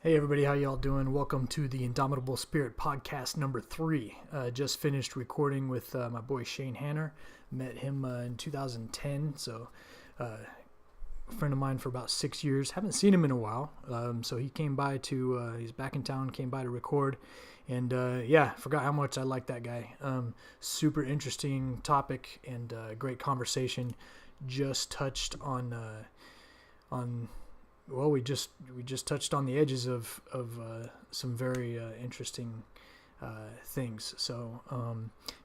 Hey everybody, how y'all doing? Welcome to the Indomitable Spirit podcast number 3. Just finished recording with my boy Shane Hanner. Met him in 2010, so a friend of mine for about 6 years. Haven't seen him in a while, so he came by he's back in town, came by to record. And forgot how much I like that guy. Super interesting topic and great conversation. Just touched on well, we just touched on the edges of some very interesting things. So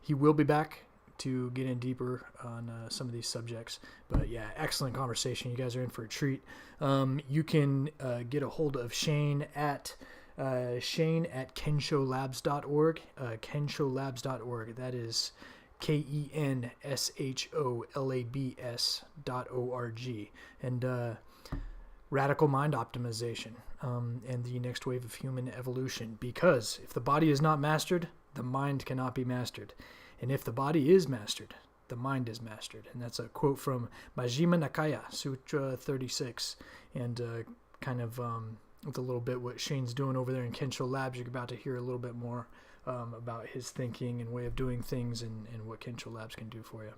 he will be back to get in deeper on some of these subjects. But yeah, excellent conversation. You guys are in for a treat. You can get a hold of Shane at kensholabs.org. Kensholabs.org. That is KENSHOLABS.org. And radical mind optimization and the next wave of human evolution. Because if the body is not mastered, the mind cannot be mastered. And if the body is mastered, the mind is mastered. And that's a quote from Majjhima Nikaya, Sutra 36. And with a little bit what Shane's doing over there in Kensho Labs, you're about to hear a little bit more about his thinking and way of doing things and what Kensho Labs can do for you.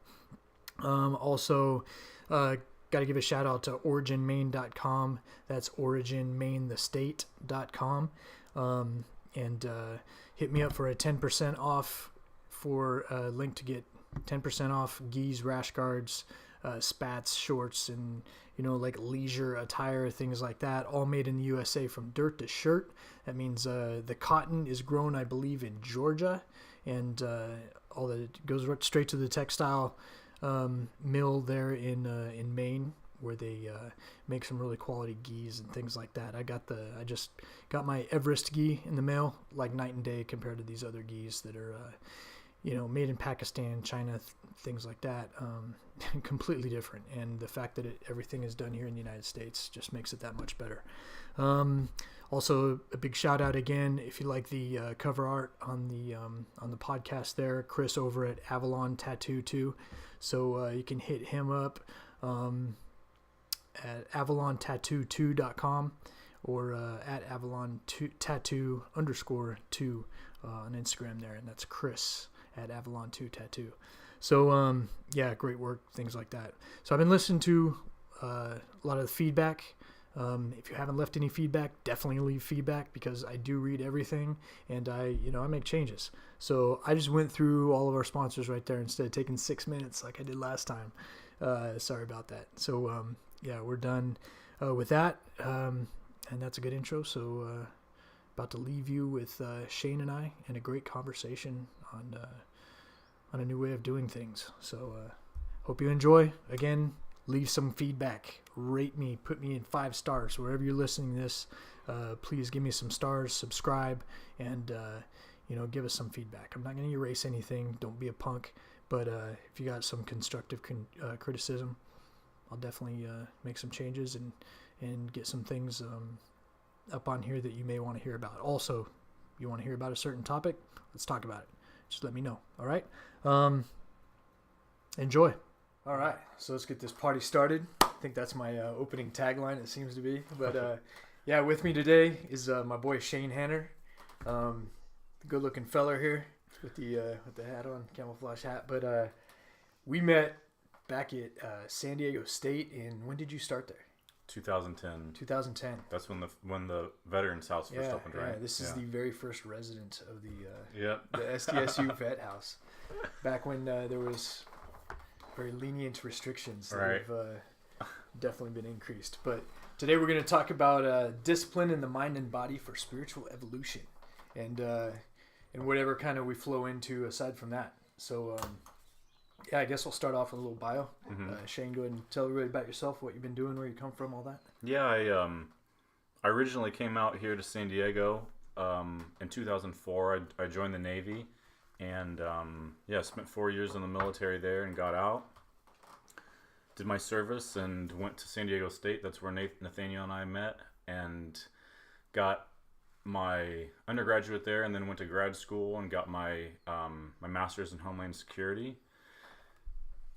Got to give a shout out to originmain.com. That's originmainthestate.com. And hit me up for a 10% off for a link to get 10% off gis, rash guards, spats, shorts, and, like leisure attire, things like that, all made in the USA from dirt to shirt. That means the cotton is grown, I believe, in Georgia, and all that it goes right straight to the textile mill there in Maine, where they make some really quality gis and things like that. I just got my Everest gi in the mail, like night and day compared to these other gis that are made in Pakistan, China, things like that. Completely different, and the fact that everything is done here in the United States just makes it that much better. Also, a big shout out again, if you like the cover art on the podcast there, Chris over at Avalon Tattoo 2. So you can hit him up at avalontattoo2.com or at avalon_tattoo on Instagram there, and that's Chris at Avalon2Tattoo. So great work, things like that. So I've been listening to a lot of the feedback. If you haven't left any feedback, definitely leave feedback, because I do read everything, and I make changes. So I just went through all of our sponsors right there instead of taking 6 minutes like I did last time. Sorry about that. So we're done with that, and that's a good intro. So about to leave you with Shane and I and a great conversation on a new way of doing things. So hope you enjoy. Again, leave some feedback, rate me, put me in 5 stars wherever you're listening to this. Please give me some stars, subscribe, and give us some feedback. I'm not going to erase anything, don't be a punk, but if you got some constructive criticism, I'll definitely make some changes and get some things up on here that you may want to hear about. Also, you want to hear about a certain topic, let's talk about it. Just let me know. All right, enjoy. All right, so let's get this party started. I think that's my opening tagline, it seems to be. But with me today is my boy Shane Hanner, the good-looking feller here with the hat on, camouflage hat. But we met back at San Diego State when did you start there? 2010. 2010. That's when the Veterans House first opened, right? Yeah, this is the very first resident of the the SDSU Vet House. Back when there was very lenient restrictions that have definitely been increased. But today we're going to talk about discipline in the mind and body for spiritual evolution, and whatever kind of we flow into aside from that. So I guess we'll start off with a little bio. Shane, go ahead and tell everybody about yourself, what you've been doing, where you come from, all that. Yeah, I originally came out here to San Diego in 2004. I joined the Navy, and spent 4 years in the military there and got out. Did my service and went to San Diego State. That's where Nathaniel and I met, and got my undergraduate there, and then went to grad school and got my master's in Homeland Security.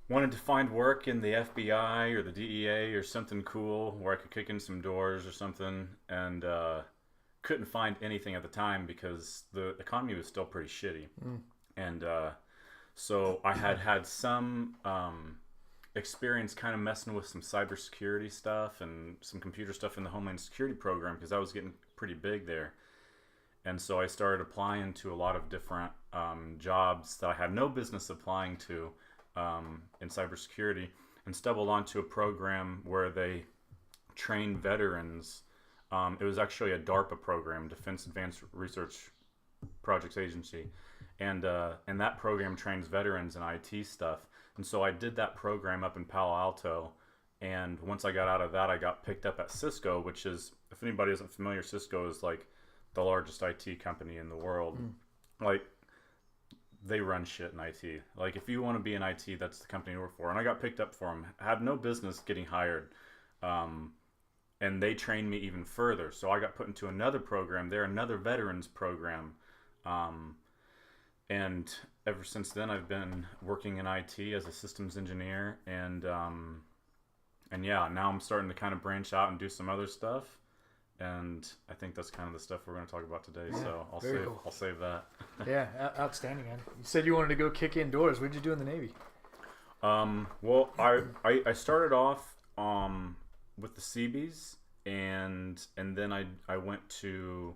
Wanted to find work in the FBI or the DEA or something cool where I could kick in some doors or something, and couldn't find anything at the time because the economy was still pretty shitty. And so I had some experience kind of messing with some cybersecurity stuff and some computer stuff in the Homeland Security program because I was getting pretty big there. And so I started applying to a lot of different jobs that I had no business applying to in cybersecurity, and stumbled onto a program where they train veterans. It was actually a DARPA program, Defense Advanced Research Projects Agency, and that program trains veterans in IT stuff. And so I did that program up in Palo Alto, and once I got out of that, I got picked up at Cisco, which is, if anybody isn't familiar, Cisco is like the largest IT company in the world. Like, they run shit in IT. Like, if you want to be in IT, that's the company you work for. And I got picked up for them. I had no business getting hired. And they trained me even further. So I got put into another program there, another veterans program. And ever since then, I've been working in IT as a systems engineer. And yeah, now I'm starting to kind of branch out and do some other stuff. And I think that's kind of the stuff we're going to talk about today. Yeah, So I'll save that. Yeah, outstanding, man. You said you wanted to go kick indoors. What did you do in the Navy? Well, I started off with the Seabees, and then I went to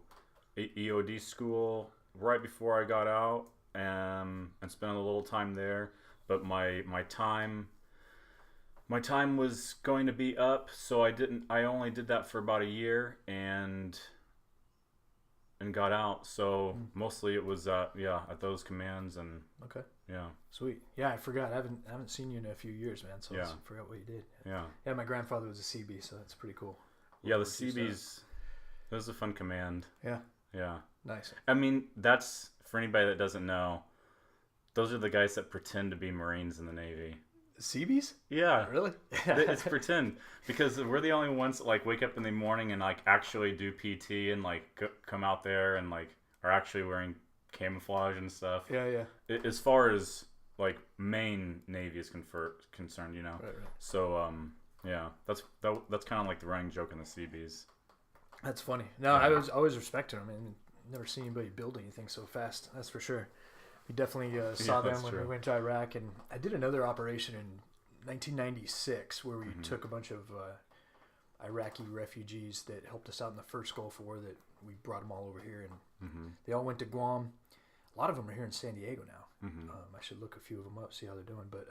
EOD school right before I got out, and spent a little time there. But my time was going to be up, so I only did that for about a year and got out. So mostly it was at those commands. And okay, yeah, sweet. Yeah, I forgot. I haven't seen you in a few years, man. So I forgot what you did. Yeah, my grandfather was a CB, so that's pretty cool. Yeah, the Seabees. It was a fun command. Yeah, nice. I mean, that's, for anybody that doesn't know, those are the guys that pretend to be Marines in the Navy. Seabees? Yeah. Really? It's pretend, because we're the only ones that like wake up in the morning and like actually do PT and like come out there and like are actually wearing camouflage and stuff. Yeah. As far as like main Navy is concerned, you know. Right. So yeah, that's kind of like the running joke in the Seabees. That's funny. No, I always respected them. I mean, never seen anybody build anything so fast. That's for sure. We definitely saw them when we went to Iraq, and I did another operation in 1996 where we took a bunch of Iraqi refugees that helped us out in the first Gulf War. That we brought them all over here, and they all went to Guam. A lot of them are here in San Diego now. I should look a few of them up, see how they're doing. But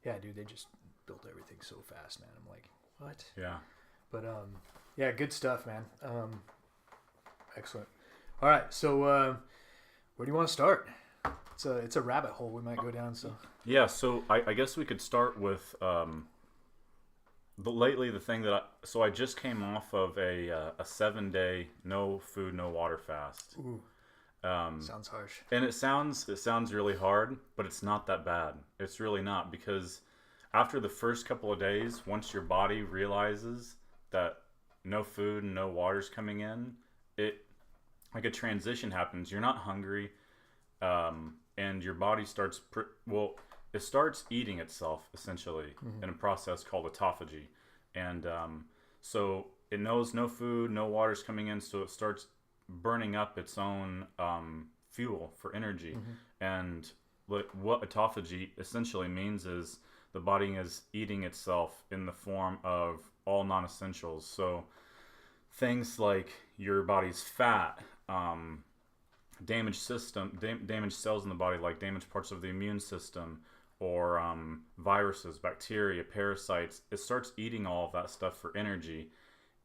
yeah, dude, they just built everything so fast, man. I'm like, what? Yeah. But yeah, good stuff, man. Excellent. All right, so where do you want to start? It's a rabbit hole we might go down. So yeah, so I guess we could start with the thing that I just came off of a 7-day no food, no water fast. Ooh. Sounds harsh. And it sounds really hard, but it's not that bad. It's really not, because after the first couple of days, once your body realizes that no food and no water's coming in, like a transition happens. You're not hungry, and your body starts it starts eating itself essentially in a process called autophagy, and so it knows no food, no water's coming in, so it starts burning up its own fuel for energy. And what autophagy essentially means is the body is eating itself in the form of all non-essentials. So things like your body's fat, damaged cells in the body, like damaged parts of the immune system, or viruses, bacteria, parasites. It starts eating all of that stuff for energy.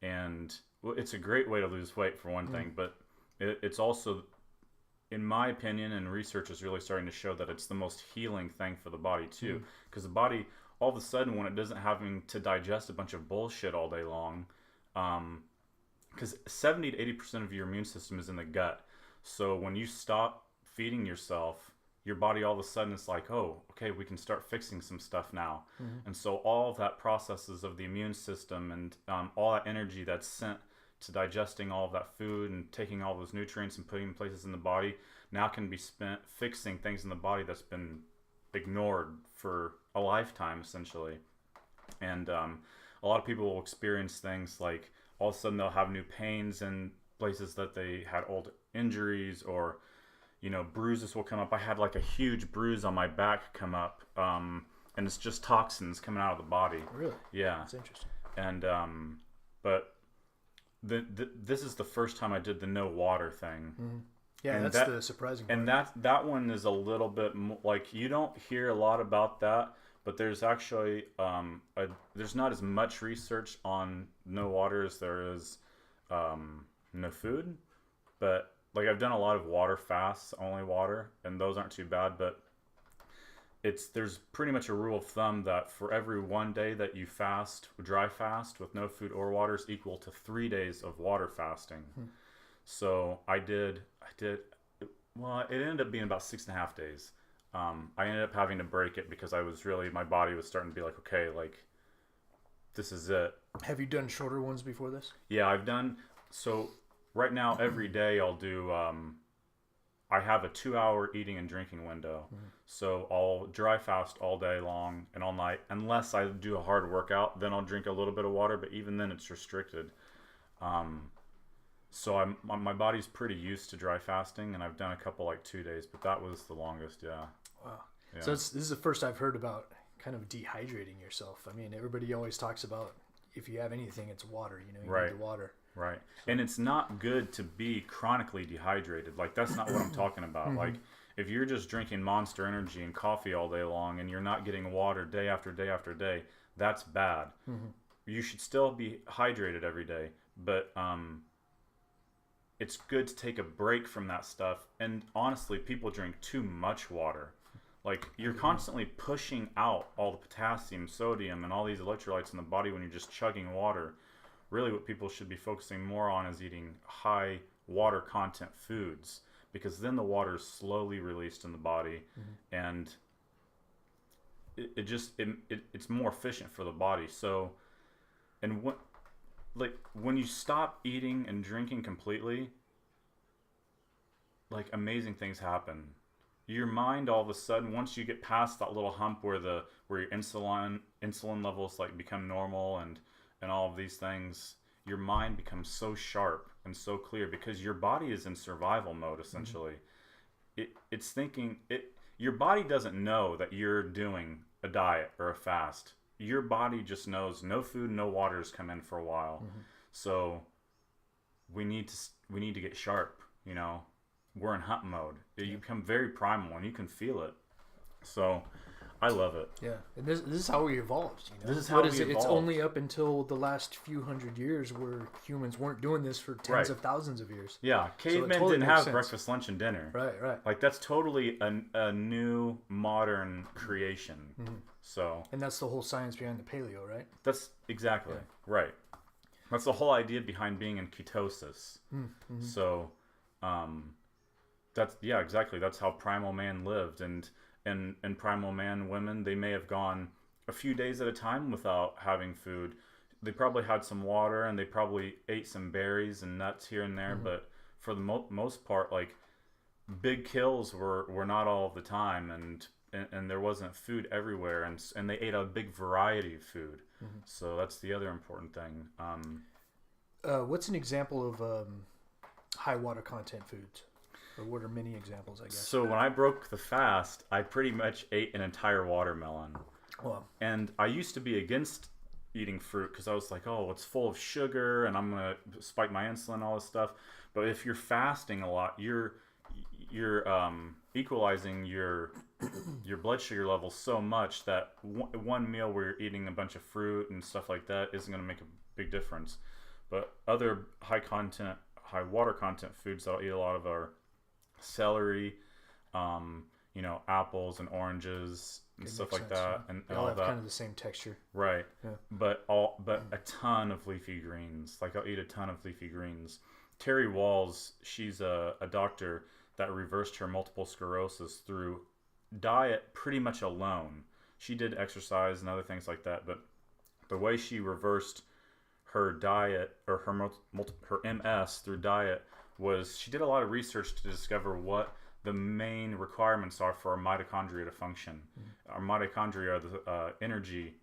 And it's a great way to lose weight, for one thing, but it's also, in my opinion, and research is really starting to show that it's the most healing thing for the body too, because the body, all of a sudden, when it doesn't having to digest a bunch of bullshit all day long, because 70 to 80% of your immune system is in the gut. So when you stop feeding yourself, your body all of a sudden is like, oh, okay, we can start fixing some stuff now. And so all of that processes of the immune system and all that energy that's sent to digesting all of that food and taking all those nutrients and putting them places in the body now can be spent fixing things in the body that's been ignored for a lifetime, essentially. And a lot of people will experience things like all of a sudden they'll have new pains in places that they had old injuries, or bruises will come up. I had like a huge bruise on my back come up, and it's just toxins coming out of the body. Really? Yeah. That's interesting. And but this is the first time I did the no water thing. Mm-hmm. Yeah, and that's the surprising part. And that one is a little bit like, you don't hear a lot about that, but there's actually there's not as much research on no water as there is no food. But like, I've done a lot of water fasts, only water, and those aren't too bad. But there's pretty much a rule of thumb that for every 1 day that you dry fast with no food or water, is equal to 3 days of water fasting. So I did. Well, it ended up being about 6.5 days. I ended up having to break it because my body was starting to be like, okay, like, this is it. Have you done shorter ones before this? Yeah, I've done. So right now, every day I'll do. I have a 2-hour eating and drinking window. So I'll dry fast all day long and all night, unless I do a hard workout. Then I'll drink a little bit of water, but even then it's restricted. So my body's pretty used to dry fasting, and I've done a couple like 2 days, but that was the longest. Yeah. Wow. Yeah. So this is the first I've heard about kind of dehydrating yourself. I mean, everybody always talks about, if you have anything, it's water. You need the water. Right. And it's not good to be chronically dehydrated. Like, that's not what I'm talking about. Like, if you're just drinking Monster Energy and coffee all day long and you're not getting water day after day after day, that's bad. You should still be hydrated every day, but it's good to take a break from that stuff. And honestly, people drink too much water. Like, you're constantly pushing out all the potassium, sodium, and all these electrolytes in the body when you're just chugging water. Really, what people should be focusing more on is eating high water content foods, because then the water is slowly released in the body, and it's more efficient for the body. So, and when you stop eating and drinking completely, like, amazing things happen. Your mind, all of a sudden, once you get past that little hump where your insulin levels like become normal and all of these things, your mind becomes so sharp and so clear, because your body is in survival mode essentially. It's thinking your body doesn't know that you're doing a diet or a fast. Your body just knows no food, no water has come in for a while. So we need to get sharp, We're in hunt mode. You become very primal, and you can feel it. So I love it. Yeah, and this is how we evolved. This is how we evolved. It's only up until the last few hundred years where humans weren't doing this for tens of thousands of years. Yeah, cavemen didn't have breakfast, lunch, and dinner. Right. Like, that's totally a new modern creation. So. And that's the whole science behind the paleo, right? That's exactly right. That's the whole idea behind being in ketosis. So, exactly. That's how primal man lived, and primal man women, they may have gone a few days at a time without having food. They probably had some water, and they probably ate some berries and nuts here and there, but for the most part, like, big kills were not all of the time, and there wasn't food everywhere, and they ate a big variety of food. So that's the other important thing. What's an example of high water content foods? Or what are many examples, I guess? So when I broke the fast, I pretty much ate an entire watermelon. Wow. And I used to be against eating fruit because I was like, oh, it's full of sugar and I'm going to spike my insulin, all this stuff. But if you're fasting a lot, you're equalizing your blood sugar levels so much that one meal where you're eating a bunch of fruit and stuff like that isn't going to make a big difference. But other high water content foods that I'll eat a lot of are celery, apples and oranges and stuff like that, and they all have kind of the same texture, right? Yeah. But a ton of leafy greens. Like, I'll eat a ton of leafy greens. Terry Walls, she's a doctor that reversed her multiple sclerosis through diet pretty much alone. She did exercise and other things like that, but the way she reversed her diet, or her MS through diet, was she did a lot of research to discover what the main requirements are for our mitochondria to function. Our mitochondria are the energy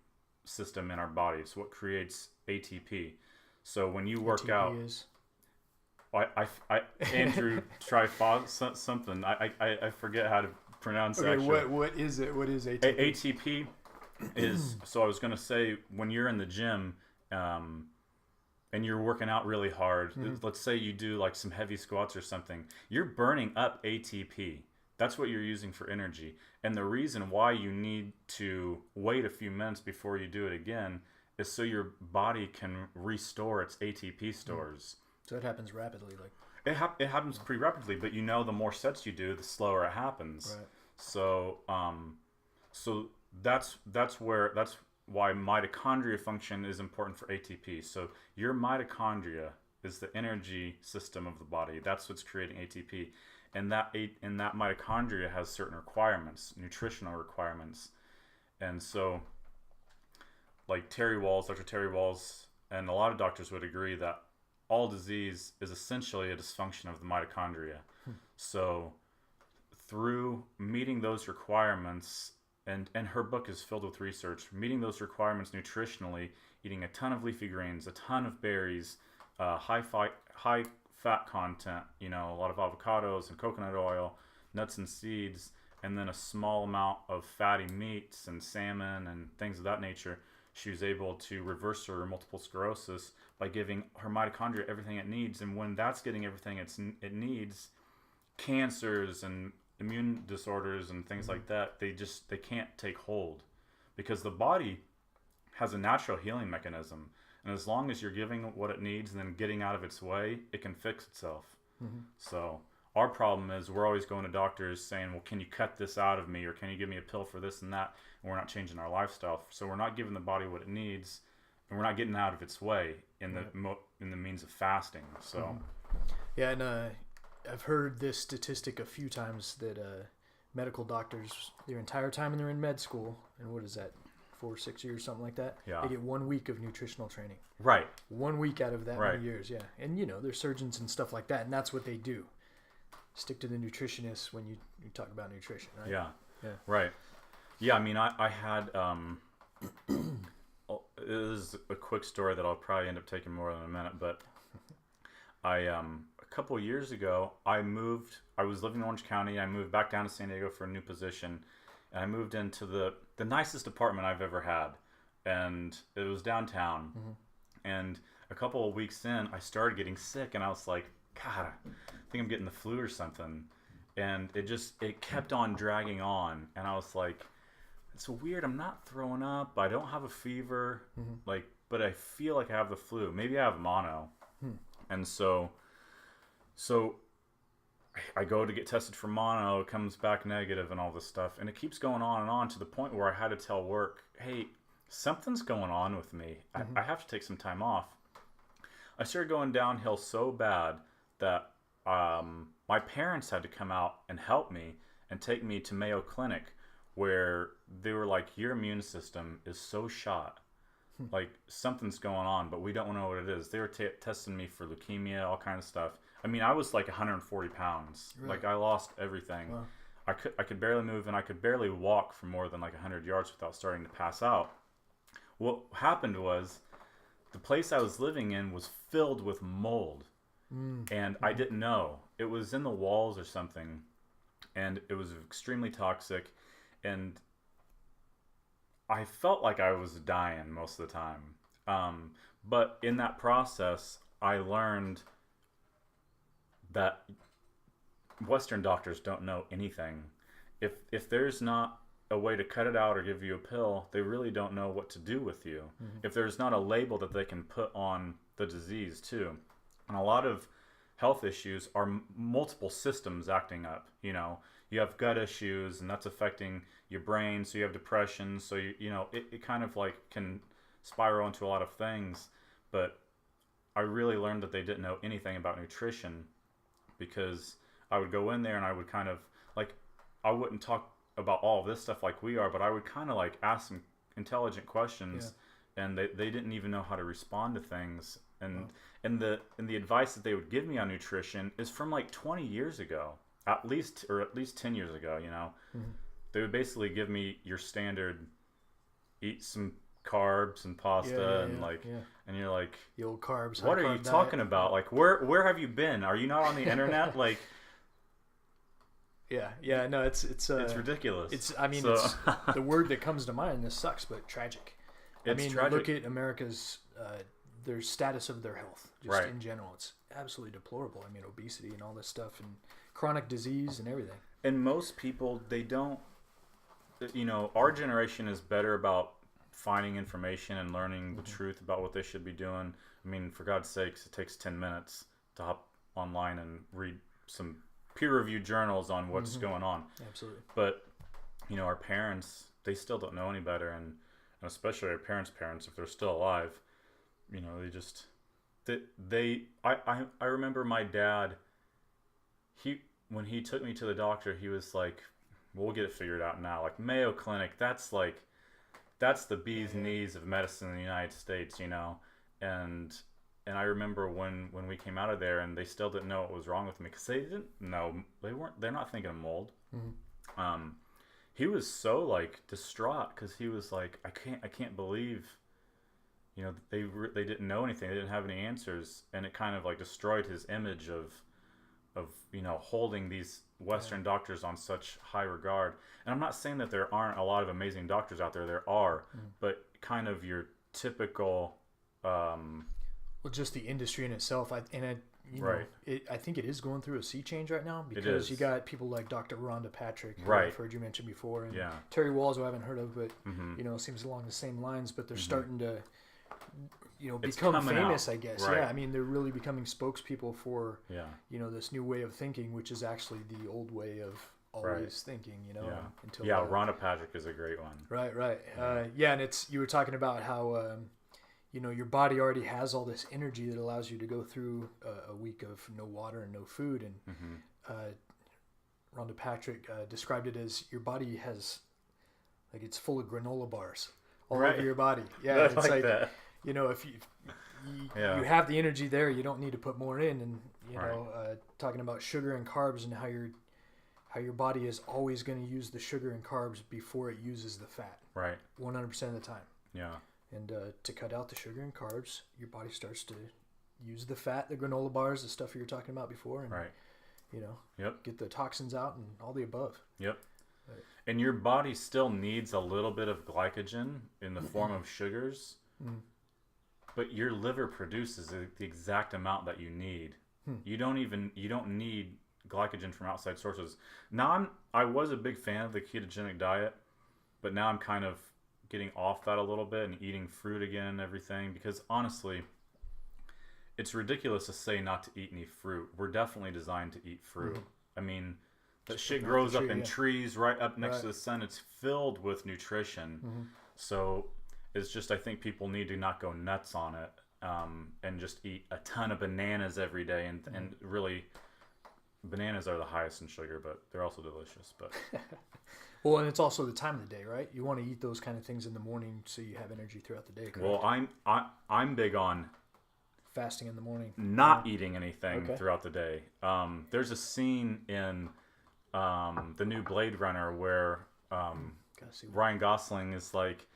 system in our body. It's what creates ATP. So when you work ATP out, is Andrew something. I forget how to pronounce Okay, actually. what is it? What is ATP? ATP is, so I was going to say, when you're in the gym and you're working out really hard, let's say you do like some heavy squats or something, you're burning up ATP. That's what you're using for energy. And the reason why you need to wait a few minutes before you do it again is so your body can restore its ATP stores. So it happens rapidly, like it happens pretty rapidly, but you know, the more sets you do, the slower it happens. right. So that's why mitochondrial function is important for ATP. So your mitochondria is the energy system of the body. That's what's creating ATP, and that mitochondria has certain requirements, nutritional requirements, and so like Dr. Terry Walls, and a lot of doctors would agree that all disease is essentially a dysfunction of the mitochondria. So through meeting those requirements, and her book is filled with research, meeting those requirements nutritionally, eating a ton of leafy greens, a ton of berries, high fat content, a lot of avocados and coconut oil, nuts and seeds, and then a small amount of fatty meats and salmon and things of that nature, she was able to reverse her multiple sclerosis by giving her mitochondria everything it needs. And when that's getting everything it needs, cancers and immune disorders and things like that, they can't take hold, because the body has a natural healing mechanism, and as long as you're giving it what it needs and then getting out of its way, it can fix itself. So our problem is we're always going to doctors saying, well, can you cut this out of me, or can you give me a pill for this and that, and we're not changing our lifestyle. So we're not giving the body what it needs, and we're not getting out of its way in the means of fasting. So yeah, and I've heard this statistic a few times that medical doctors, their entire time when they're in med school, and what is that, 4 or 6 years, something like that, they get 1 week of nutritional training. Right. 1 week out of that many years, yeah. And they're surgeons and stuff like that, and that's what they do. Stick to the nutritionist when you talk about nutrition, right? Yeah. Right. Yeah, I mean, I had it is a quick story that I'll probably end up taking more than a minute, but a couple of years ago, I was living in Orange County. I moved back down to San Diego for a new position, and I moved into the nicest apartment I've ever had, and it was downtown. And a couple of weeks in, I started getting sick, and I was like, God, I think I'm getting the flu or something. And it kept on dragging on, and I was like, it's weird. I'm not throwing up. I don't have a fever, but I feel like I have the flu. Maybe I have mono. And so I go to get tested for mono. It comes back negative and all this stuff, and it keeps going on and on to the point where I had to tell work, hey, something's going on with me. I have to take some time off. I started going downhill so bad that my parents had to come out and help me and take me to Mayo Clinic, where they were like, your immune system is so shot. Like, something's going on, but we don't know what it is. They were testing me for leukemia, all kinds of stuff. I mean, I was like 140 pounds. Really? Like, I lost everything. Wow. I could barely move, and I could barely walk for more than like 100 yards without starting to pass out. What happened was, the place I was living in was filled with mold. And I didn't know. It was in the walls or something, and it was extremely toxic, and I felt like I was dying most of the time. But in that process, I learned that Western doctors don't know anything. If there's not a way to cut it out or give you a pill, they really don't know what to do with you. If there's not a label that they can put on the disease too. And a lot of health issues are multiple systems acting up. You have gut issues, and that's affecting your brain, so you have depression, so it kind of like can spiral into a lot of things. But I really learned that they didn't know anything about nutrition, because I would go in there and I would kind of like, I wouldn't talk about all of this stuff like we are, but I would kind of like ask some intelligent questions, and they didn't even know how to respond to things. And the advice that they would give me on nutrition is from like 20 years ago, at least 10 years ago. They would basically give me your standard: eat some carbs and pasta and yeah. and you're like, The old carbs. what high are you carb talking diet. about? Like, where have you been? Are you not on the internet? Like, Yeah. No, it's ridiculous. It's the word that comes to mind. This sucks, but tragic. It's tragic. Look at America's their status of their health, just Right. in general. It's absolutely deplorable. I mean, obesity and all this stuff, and chronic disease and everything. And most people, they don't, our generation is better about finding information and learning the truth about what they should be doing. I mean, for God's sakes, it takes 10 minutes to hop online and read some peer-reviewed journals on what's going on. Absolutely. But, our parents, they still don't know any better. And especially our parents' if they're still alive, they just, I remember my dad, when he took me to the doctor, he was like, we'll get it figured out now. Like Mayo Clinic, that's the bee's knees of medicine in the United States, And I remember when we came out of there and they still didn't know what was wrong with me because they didn't know, they're not thinking of mold. Mm-hmm. He was so like distraught because he was like, I can't believe, they didn't know anything. They didn't have any answers. And it kind of like destroyed his image of holding these Western doctors on such high regard. And I'm not saying that there aren't a lot of amazing doctors out there. There are, but kind of your typical. Well, just the industry in itself, I think it is going through a sea change right now because you got people like Dr. Rhonda Patrick, who I've heard you mention before, and Terry Walls, who I haven't heard of, but seems along the same lines. But they're starting to. Become famous, out. I guess. Right. Yeah, I mean, they're really becoming spokespeople for, this new way of thinking, which is actually the old way of always thinking, Until, Rhonda Patrick is a great one. Right. And you were talking about how, your body already has all this energy that allows you to go through a week of no water and no food. And Rhonda Patrick described it as your body has, like, it's full of granola bars all over your body. Yeah, it's like that. If you have the energy there, you don't need to put more in. And talking about sugar and carbs and how your body is always going to use the sugar and carbs before it uses the fat. Right. 100% of the time. Yeah. And to cut out the sugar and carbs, your body starts to use the fat, the granola bars, the stuff you were talking about before, and get the toxins out and all the above. Yep. Right. And your body still needs a little bit of glycogen in the form of sugars. But your liver produces the exact amount that you need. You don't need glycogen from outside sources. Now I was a big fan of the ketogenic diet, but now I'm kind of getting off that a little bit and eating fruit again and everything because honestly, it's ridiculous to say not to eat any fruit. We're definitely designed to eat fruit. I mean, that shit grows up in trees right up next to the sun. It's filled with nutrition. So it's just, I think people need to not go nuts on it and just eat a ton of bananas every day. And really, bananas are the highest in sugar, but they're also delicious. But well, and it's also the time of the day, right? You want to eat those kind of things in the morning so you have energy throughout the day, correct? Well, I'm big on fasting in the morning. Not eating anything throughout the day. There's a scene in the new Blade Runner where Ryan Gosling is like,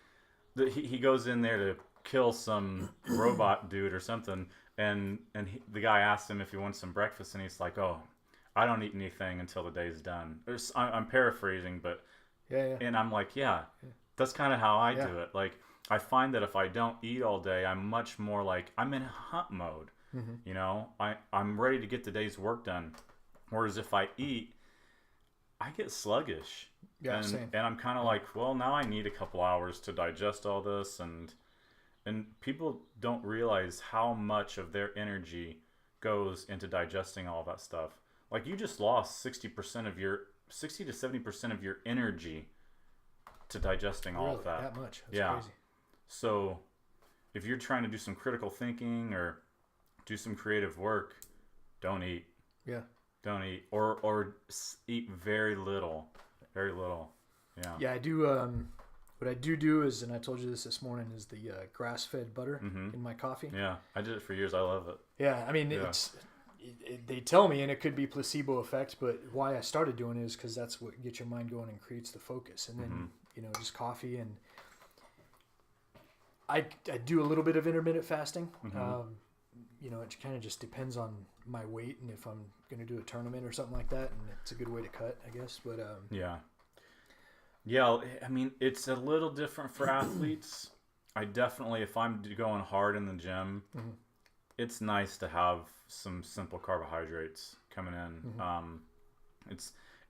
he goes in there to kill some robot dude or something, and the guy asks him if he wants some breakfast, and he's like, "Oh, I don't eat anything until the day's done." I'm paraphrasing, but and I'm like, that's kind of how I do it. Like, I find that if I don't eat all day, I'm much more like I'm in hunt mode. I'm ready to get the day's work done. Whereas if I eat, I get sluggish. Yeah, same. And I'm kind of like, well, now I need a couple hours to digest all this, and people don't realize how much of their energy goes into digesting all that stuff. Like, you just lost 60 to 70% of your energy to digesting all of that. That much? That's crazy. So if you're trying to do some critical thinking or do some creative work, don't eat. Yeah. Don't eat, or eat very little. Very little. Yeah. Yeah, I do. What I do is, and I told you this morning, is the grass-fed butter in my coffee. Yeah, I did it for years. I love it. Yeah, I mean, they tell me, and it could be placebo effect, but why I started doing it is because that's what gets your mind going and creates the focus. And then, just coffee. And I do a little bit of intermittent fasting. You know, it kind of just depends on my weight and if I'm going to do a tournament or something like that, and it's a good way to cut, I guess. But yeah, I mean, it's a little different for athletes. I definitely, if I'm going hard in the gym, it's nice to have some simple carbohydrates coming in.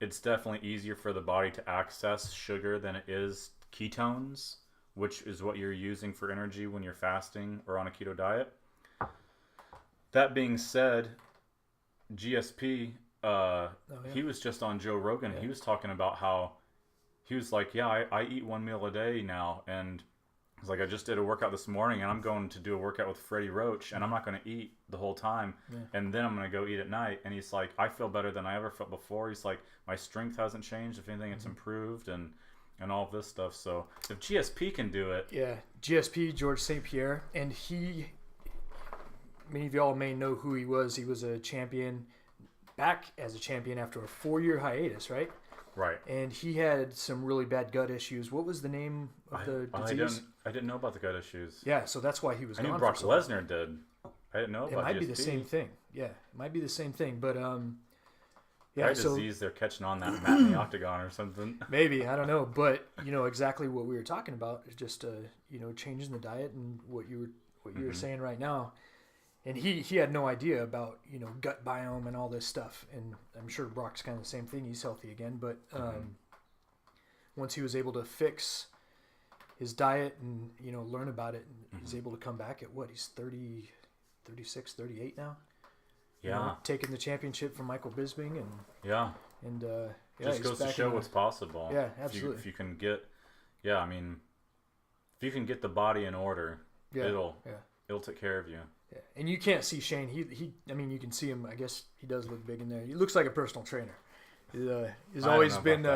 It's definitely easier for the body to access sugar than it is ketones, which is what you're using for energy when you're fasting or on a keto diet. That being said, GSP, he was just on Joe Rogan. He was talking about how he was like, I eat one meal a day now. And he's like, I just did a workout this morning and I'm going to do a workout with Freddie Roach and I'm not going to eat the whole time. And then I'm going to go eat at night. And he's like, I feel better than I ever felt before. He's like, my strength hasn't changed. If anything, it's improved and all of this stuff. So if GSP can do it. Yeah, GSP, George St. Pierre. And many of y'all may know who he was. He was a champion, back as a champion after a 4-year hiatus, right? Right. And he had some really bad gut issues. What was the name of the disease? I didn't know about the gut issues. Yeah, so that's why he was I gone. knew Brock Lesnar did. I didn't know about it. Might GSP. be the same thing. Yeah, it might be the same thing. But yeah, disease they're catching on that mat in the octagon or something. Maybe, I don't know. But you know exactly what we were talking about is just you know, changing the diet and what you were saying right now. And he had no idea about, you know, gut biome and all this stuff. And I'm sure Brock's kind of the same thing. He's healthy again. But once he was able to fix his diet and, you know, learn about it, he's able to come back at what? He's 30, 36, 38 now? Yeah. You know, taking the championship from Michael Bisping. And just goes to show what's possible. Yeah, absolutely. If you can get, I mean, if you can get the body in order, it'll take care of you. Yeah. And you can't see Shane. I mean, you can see him. I guess he does look big in there. He looks like a personal trainer. He's always been,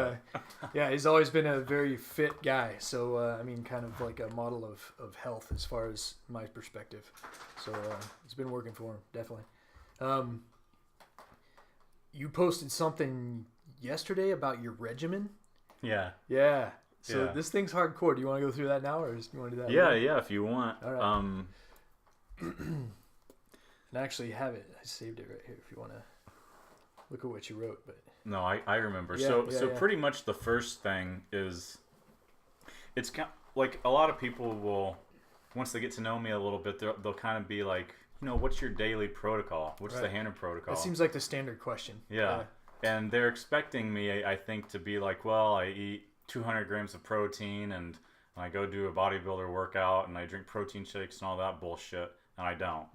he's always been a very fit guy. So, I mean, kind of like a model of health as far as my perspective. So, it's been working for him, definitely. You posted something yesterday about your regimen. Yeah. Yeah. So this thing's hardcore. Do you want to go through that now, or do you want to do that? Yeah, if you want. All right. And I actually have it. I saved it right here if you want to look at what you wrote. But no, I remember. Yeah, so pretty much the first thing is, it's kind of, like a lot of people will, once they get to know me a little bit, they'll kind of be like, you know, what's your daily protocol? What's the Hannah protocol? That seems like the standard question. Yeah. And they're expecting me, I think, to be like, well, I eat 200 grams of protein and I go do a bodybuilder workout and I drink protein shakes and all that bullshit. And I don't.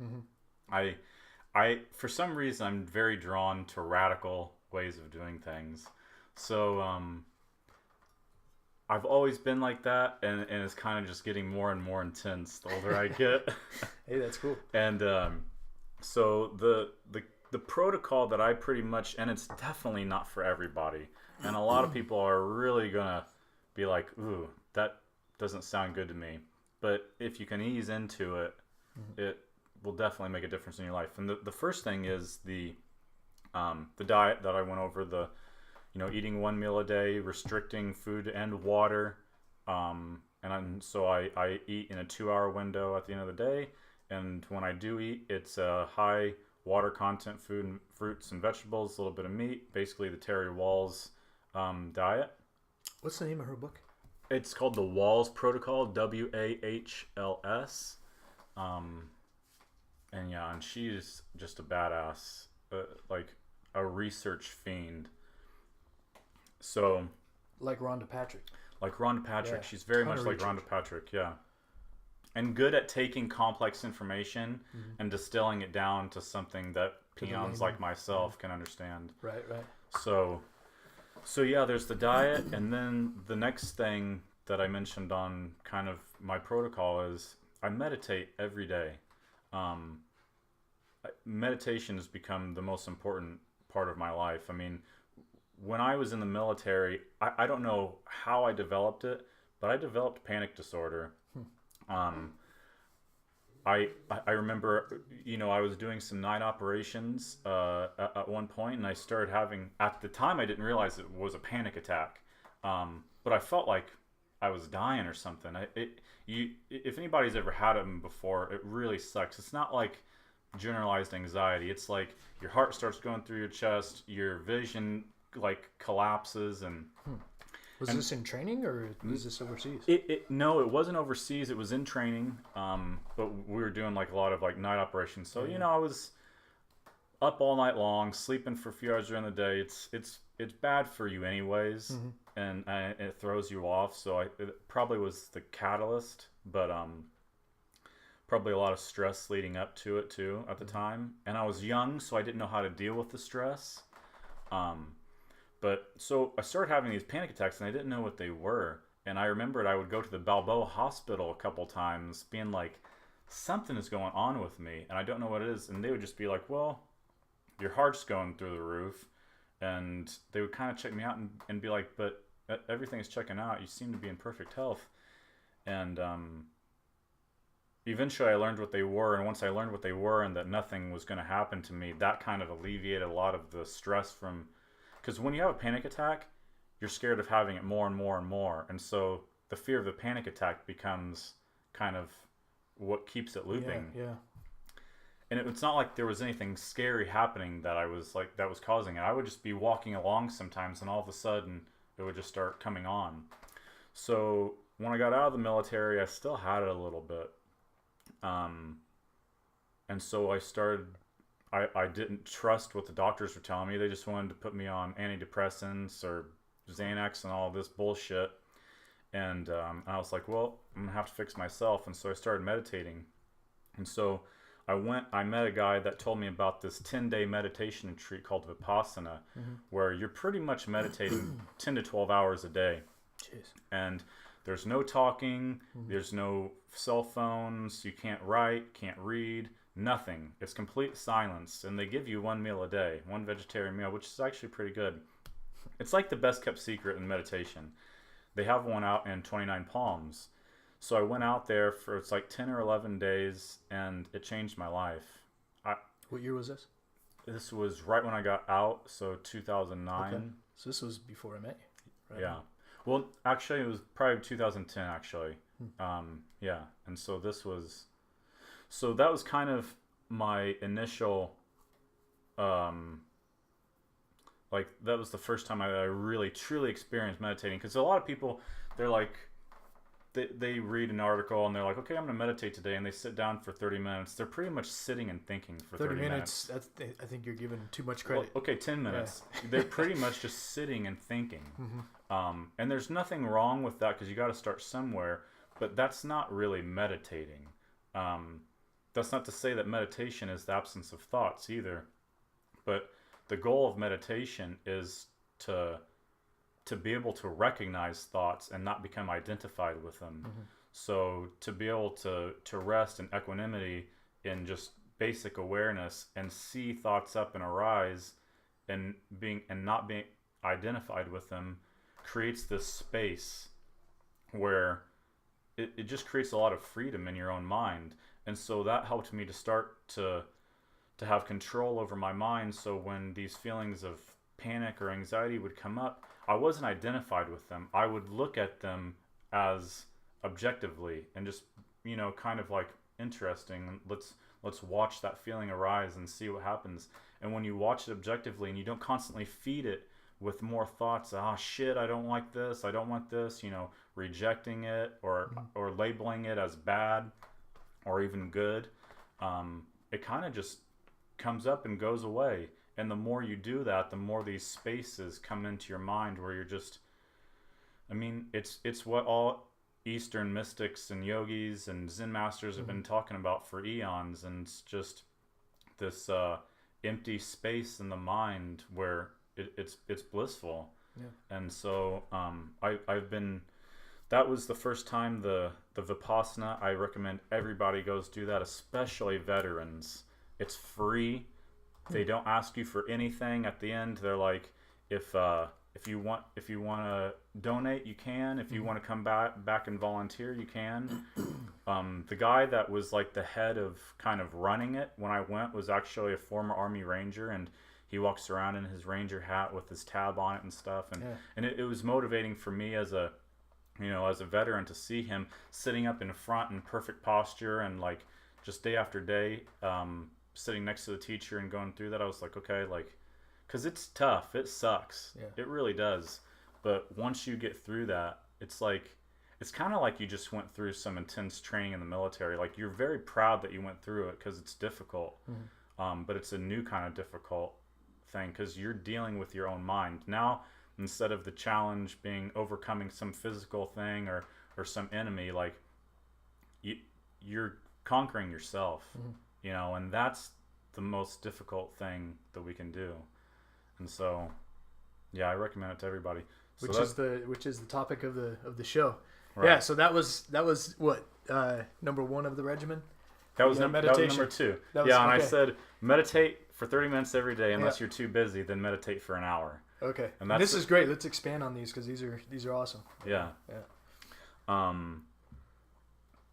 I for some reason I'm very drawn to radical ways of doing things. So I've always been like that, and it's kind of just getting more and more intense the older I get. Hey, that's cool. And so the protocol that I pretty much, and it's definitely not for everybody, and a lot of people are really gonna be like, ooh, that doesn't sound good to me. But if you can ease into it, it will definitely make a difference in your life. And the first thing is the diet that I went over, eating one meal a day, restricting food and water. So I eat in a 2-hour window at the end of the day. And when I do eat, it's a high water content food, and fruits and vegetables, a little bit of meat, basically the Terry Wahls diet. What's the name of her book? It's called the Wahls Protocol, WAHLS. And she's just a badass, like a research fiend. So, like Rhonda Patrick. Yeah. She's very much like Rhonda Patrick, yeah. And good at taking complex information and distilling it down to something that peons like myself can understand. Right. So yeah, there's the diet, and then the next thing that I mentioned on kind of my protocol is I meditate every day. Meditation has become the most important part of my life. I mean, when I was in the military, I don't know how I developed it, but I developed panic disorder. I remember, I was doing some night operations at one point, and I started having, at the time I didn't realize it was a panic attack, but I felt like I was dying or something. If anybody's ever had them before, it really sucks. It's not like generalized anxiety. It's like your heart starts going through your chest, your vision like collapses, and Was this in training or was this overseas? No, it wasn't overseas. It was in training, but we were doing like a lot of like night operations. So I was up all night long, sleeping for a few hours during the day. It's bad for you anyways, and it throws you off. So it probably was the catalyst, but probably a lot of stress leading up to it too at the time. And I was young, so I didn't know how to deal with the stress. But so I started having these panic attacks, and I didn't know what they were. And I remembered I would go to the Balboa Hospital a couple times, being like, something is going on with me, and I don't know what it is. And they would just be like, well, your heart's going through the roof. And they would kind of check me out and be like, but everything is checking out. You seem to be in perfect health. And eventually I learned what they were. And once I learned what they were and that nothing was going to happen to me, that kind of alleviated a lot of the stress from... Because when you have a panic attack, you're scared of having it more and more and more. And so the fear of the panic attack becomes kind of what keeps it looping. Yeah. And it's not like there was anything scary happening that was causing it. I would just be walking along sometimes, and all of a sudden it would just start coming on. So when I got out of the military, I still had it a little bit. And so I started... I didn't trust what the doctors were telling me. They just wanted to put me on antidepressants or Xanax and all this bullshit. And I was like, well, I'm going to have to fix myself. And so I started meditating. And so I met a guy that told me about this 10-day meditation retreat called Vipassana, where you're pretty much meditating 10 to 12 hours a day. Jeez. And there's no talking, there's no cell phones, you can't write, can't read. Nothing. It's complete silence, and they give you one meal a day, one vegetarian meal, which is actually pretty good. It's like the best kept secret in meditation. They have one out in 29 Palms. So I went out there for it's like 10 or 11 days, and it changed my life. What year was this? This was right when I got out, so 2009. Okay. So this was before I met you, right? Yeah. Well, actually, it was probably 2010, actually. Yeah. And so that was kind of my initial, that was the first time I really truly experienced meditating. Because a lot of people, they're like, they read an article and they're like, okay, I'm going to meditate today. And they sit down for 30 minutes. They're pretty much sitting and thinking for 30 minutes. I think you're giving too much credit. Well, okay, 10 minutes. Yeah. They're pretty much just sitting and thinking. And there's nothing wrong with that because you got to start somewhere. But that's not really meditating. That's not to say that meditation is the absence of thoughts either, but the goal of meditation is to be able to recognize thoughts and not become identified with them. So to be able to rest in equanimity in just basic awareness and see thoughts up and arise and not being identified with them creates this space where it just creates a lot of freedom in your own mind. And so that helped me to start to have control over my mind. So when these feelings of panic or anxiety would come up, I wasn't identified with them. I would look at them as objectively and just, kind of like interesting. Let's watch that feeling arise and see what happens. And when you watch it objectively and you don't constantly feed it with more thoughts, shit, I don't like this, I don't want this, rejecting it or labeling it as bad or even good, it kind of just comes up and goes away. And the more you do that, the more these spaces come into your mind where you're just, it's what all Eastern mystics and yogis and Zen masters have been talking about for eons. And it's just this empty space in the mind where it's blissful. Yeah. And so that was the first time the Vipassana. I recommend everybody goes do that, especially veterans. It's free. They don't ask you for anything at the end. They're like, if you want to donate, you can. If you want to come back and volunteer, you can. The guy that was like the head of kind of running it when I went was actually a former Army Ranger, and he walks around in his Ranger hat with his tab on it and stuff. And it was motivating for me as a as a veteran, to see him sitting up in front in perfect posture and like just day after day, sitting next to the teacher and going through that, I was like, okay, like, because it's tough, it sucks, it really does. But once you get through that, it's like, it's kind of like you just went through some intense training in the military. Like, you're very proud that you went through it because it's difficult, but it's a new kind of difficult thing because you're dealing with your own mind now. Instead of the challenge being overcoming some physical thing or some enemy, like you're conquering yourself, and that's the most difficult thing that we can do. And so, yeah, I recommend it to everybody. Which is the topic of the show. Right. Yeah. So that was what number one of the regimen. That was number two. Okay. I said meditate for 30 minutes every day. Unless you're too busy, then meditate for an hour. Okay. And this is great. Let's expand on these because these are awesome. Yeah. Yeah.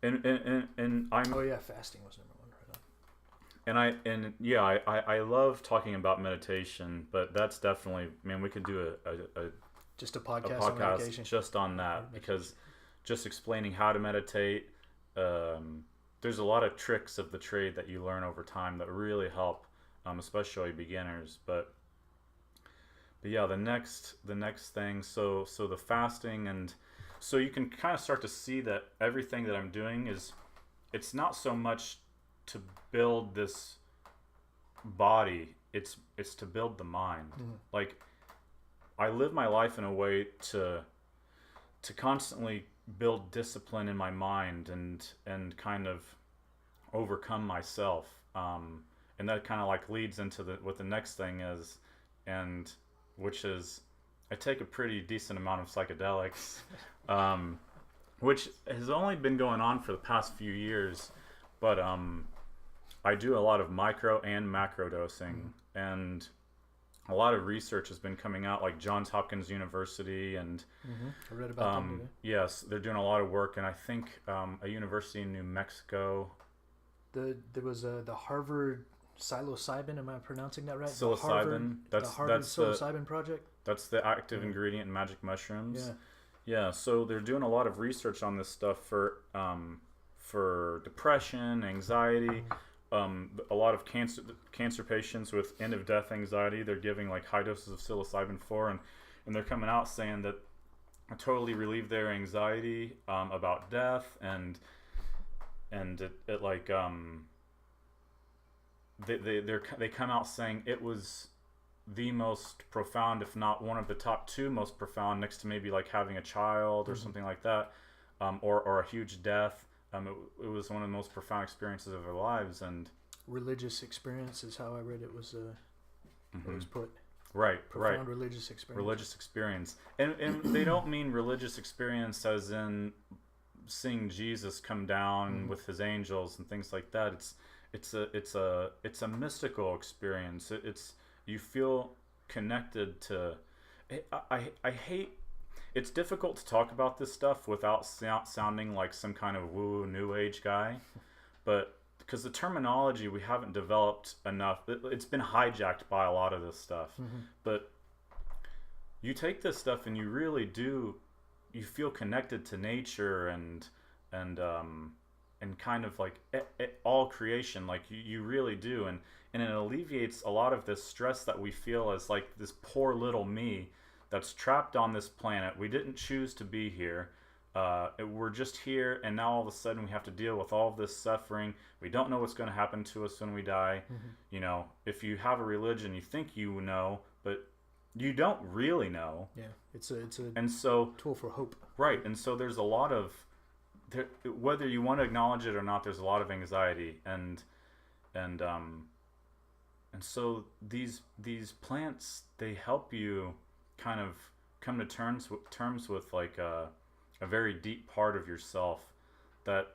And I'm. Oh yeah, fasting was number one, right on. I love talking about meditation, but that's definitely, man, we could do a just a podcast on meditation. Just on that, because just explaining how to meditate. There's a lot of tricks of the trade that you learn over time that really help, especially beginners. But yeah, the next thing. So the fasting, and so you can kind of start to see that everything that I'm doing it's not so much to build this body. It's to build the mind. Like, I live my life in a way to constantly build discipline in my mind and kind of overcome myself. And that kind of like leads into what the next thing is, and which is I take a pretty decent amount of psychedelics, which has only been going on for the past few years, but I do a lot of micro and macro dosing, and a lot of research has been coming out, like Johns Hopkins University, and I read about them today. Yes, they're doing a lot of work, and I think a university in New Mexico. There was the Harvard psilocybin. Am I pronouncing that right? Psilocybin. The Harvard psilocybin project. That's the active ingredient in magic mushrooms. Yeah. So they're doing a lot of research on this stuff for depression, anxiety. A lot of cancer patients with end of death anxiety, they're giving like high doses of psilocybin for, and they're coming out saying that it totally relieved their anxiety about death, and it like they come out saying it was the most profound, if not one of the top two most profound, next to maybe like having a child or something like that, or a huge death. It was one of the most profound experiences of their lives, and religious experience is how I read it was it was put. Profound religious experience. Religious experience, and they don't mean religious experience as in seeing Jesus come down with his angels and things like that. It's a mystical experience. It's you feel connected to. I hate. It's difficult to talk about this stuff without sounding like some kind of woo new age guy, but because the terminology we haven't developed enough, it's been hijacked by a lot of this stuff. But you take this stuff and you really do, you feel connected to nature and kind of like all creation, like you really do, and it alleviates a lot of this stress that we feel as like this poor little me that's trapped on this planet. We didn't choose to be here. We're just here, and now all of a sudden we have to deal with all of this suffering. We don't know what's going to happen to us when we die. You know, if you have a religion, you think you know, but you don't really know. Yeah, it's a tool for hope. Right, and so there's a lot of, whether you want to acknowledge it or not, there's a lot of anxiety, and so these plants, they help you kind of come to terms with like a very deep part of yourself that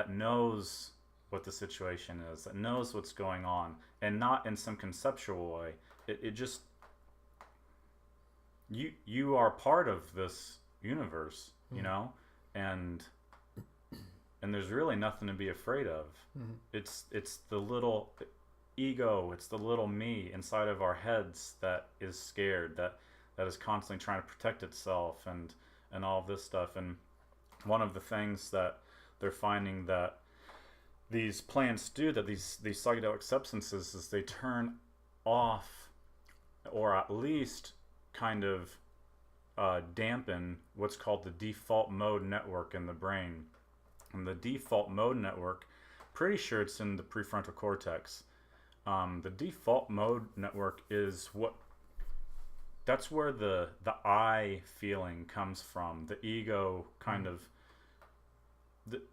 knows what the situation is, that knows what's going on, and not in some conceptual way. It just you are part of this universe, you know, and there's really nothing to be afraid of. It's the little ego, it's the little me inside of our heads that is scared, that is constantly trying to protect itself and all of this stuff. And one of the things that they're finding that these plants do, that these psychedelic substances, is they turn off, or at least kind of dampen what's called the default mode network in the brain. And the default mode network, pretty sure it's in the prefrontal cortex. The default mode network is that's where the I feeling comes from. The ego kind of,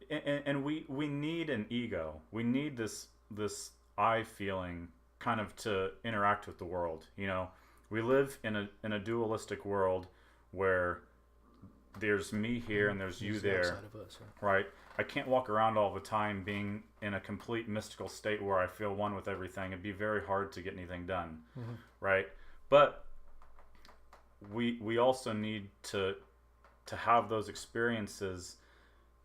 and we need an ego. We need this I feeling kind of to interact with the world. You know, we live in a dualistic world where there's me here and there's you there, outside of us, right? I can't walk around all the time being in a complete mystical state where I feel one with everything. It'd be very hard to get anything done, right? But we also need to have those experiences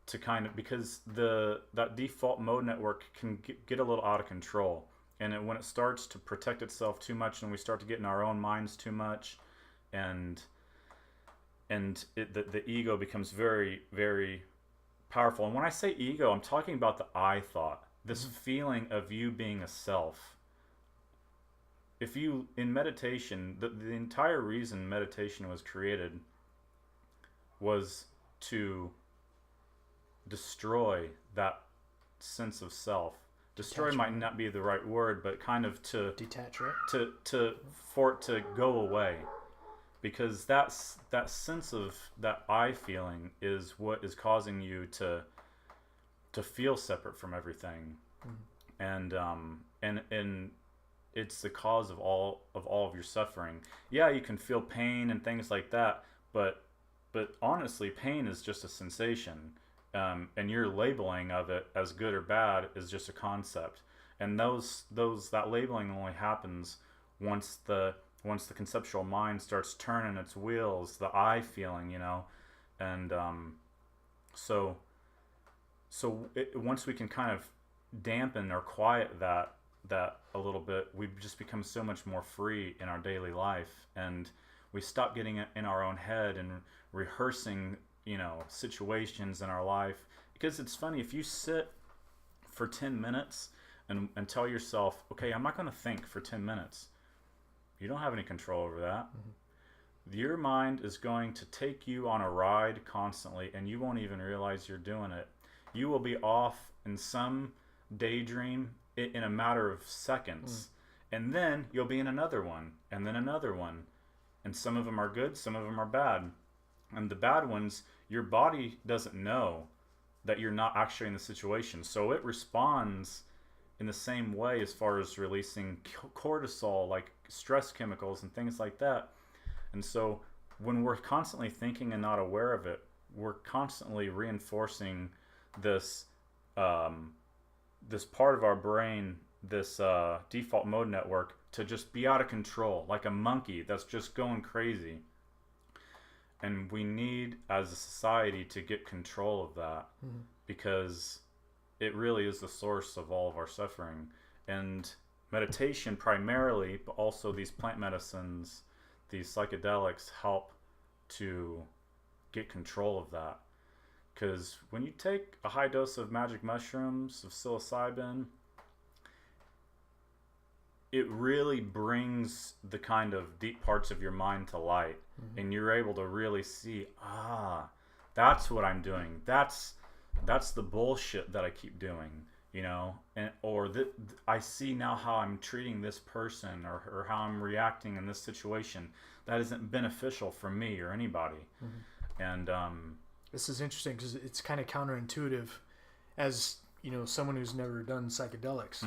to kind of, because that default mode network can get a little out of control, and when it starts to protect itself too much, and we start to get in our own minds too much, and the ego becomes very, very powerful. And when I say ego, I'm talking about the I thought, this feeling of you being a self. If you, in meditation, the entire reason meditation was created was to destroy that sense of self. Destroy might not be the right word, but kind of to detach, right? For it to go away. Because that sense of that I feeling is what is causing you to feel separate from everything, and it's the cause of all of your suffering. Yeah, you can feel pain and things like that, but honestly, pain is just a sensation, and your labeling of it as good or bad is just a concept, and that labeling only happens once the conceptual mind starts turning its wheels, the I feeling, you know, and so once we can kind of dampen or quiet that a little bit, we just become so much more free in our daily life, and we stop getting in our own head and rehearsing, you know, situations in our life. Because it's funny, if you sit for 10 minutes and tell yourself, okay, I'm not going to think for 10 minutes. You don't have any control over that. Your mind is going to take you on a ride constantly, and you won't even realize you're doing it. You will be off in some daydream in a matter of seconds, and then you'll be in another one, and then another one. And some of them are good, some of them are bad. And the bad ones, your body doesn't know that you're not actually in the situation. So it responds in the same way as far as releasing cortisol, like stress chemicals and things like that. And so when we're constantly thinking and not aware of it, we're constantly reinforcing this this part of our brain, this default mode network, to just be out of control, like a monkey that's just going crazy. And we need, as a society, to get control of that, because it really is the source of all of our suffering. And meditation primarily, but also these plant medicines, these psychedelics, help to get control of that. Because when you take a high dose of magic mushrooms, of psilocybin, it really brings the kind of deep parts of your mind to light. And you're able to really see, that's what I'm doing. That's the bullshit that I keep doing, you know, I see now how I'm treating this person, or how I'm reacting in this situation that isn't beneficial for me or anybody. And this is interesting because it's kind of counterintuitive. As you know, someone who's never done psychedelics,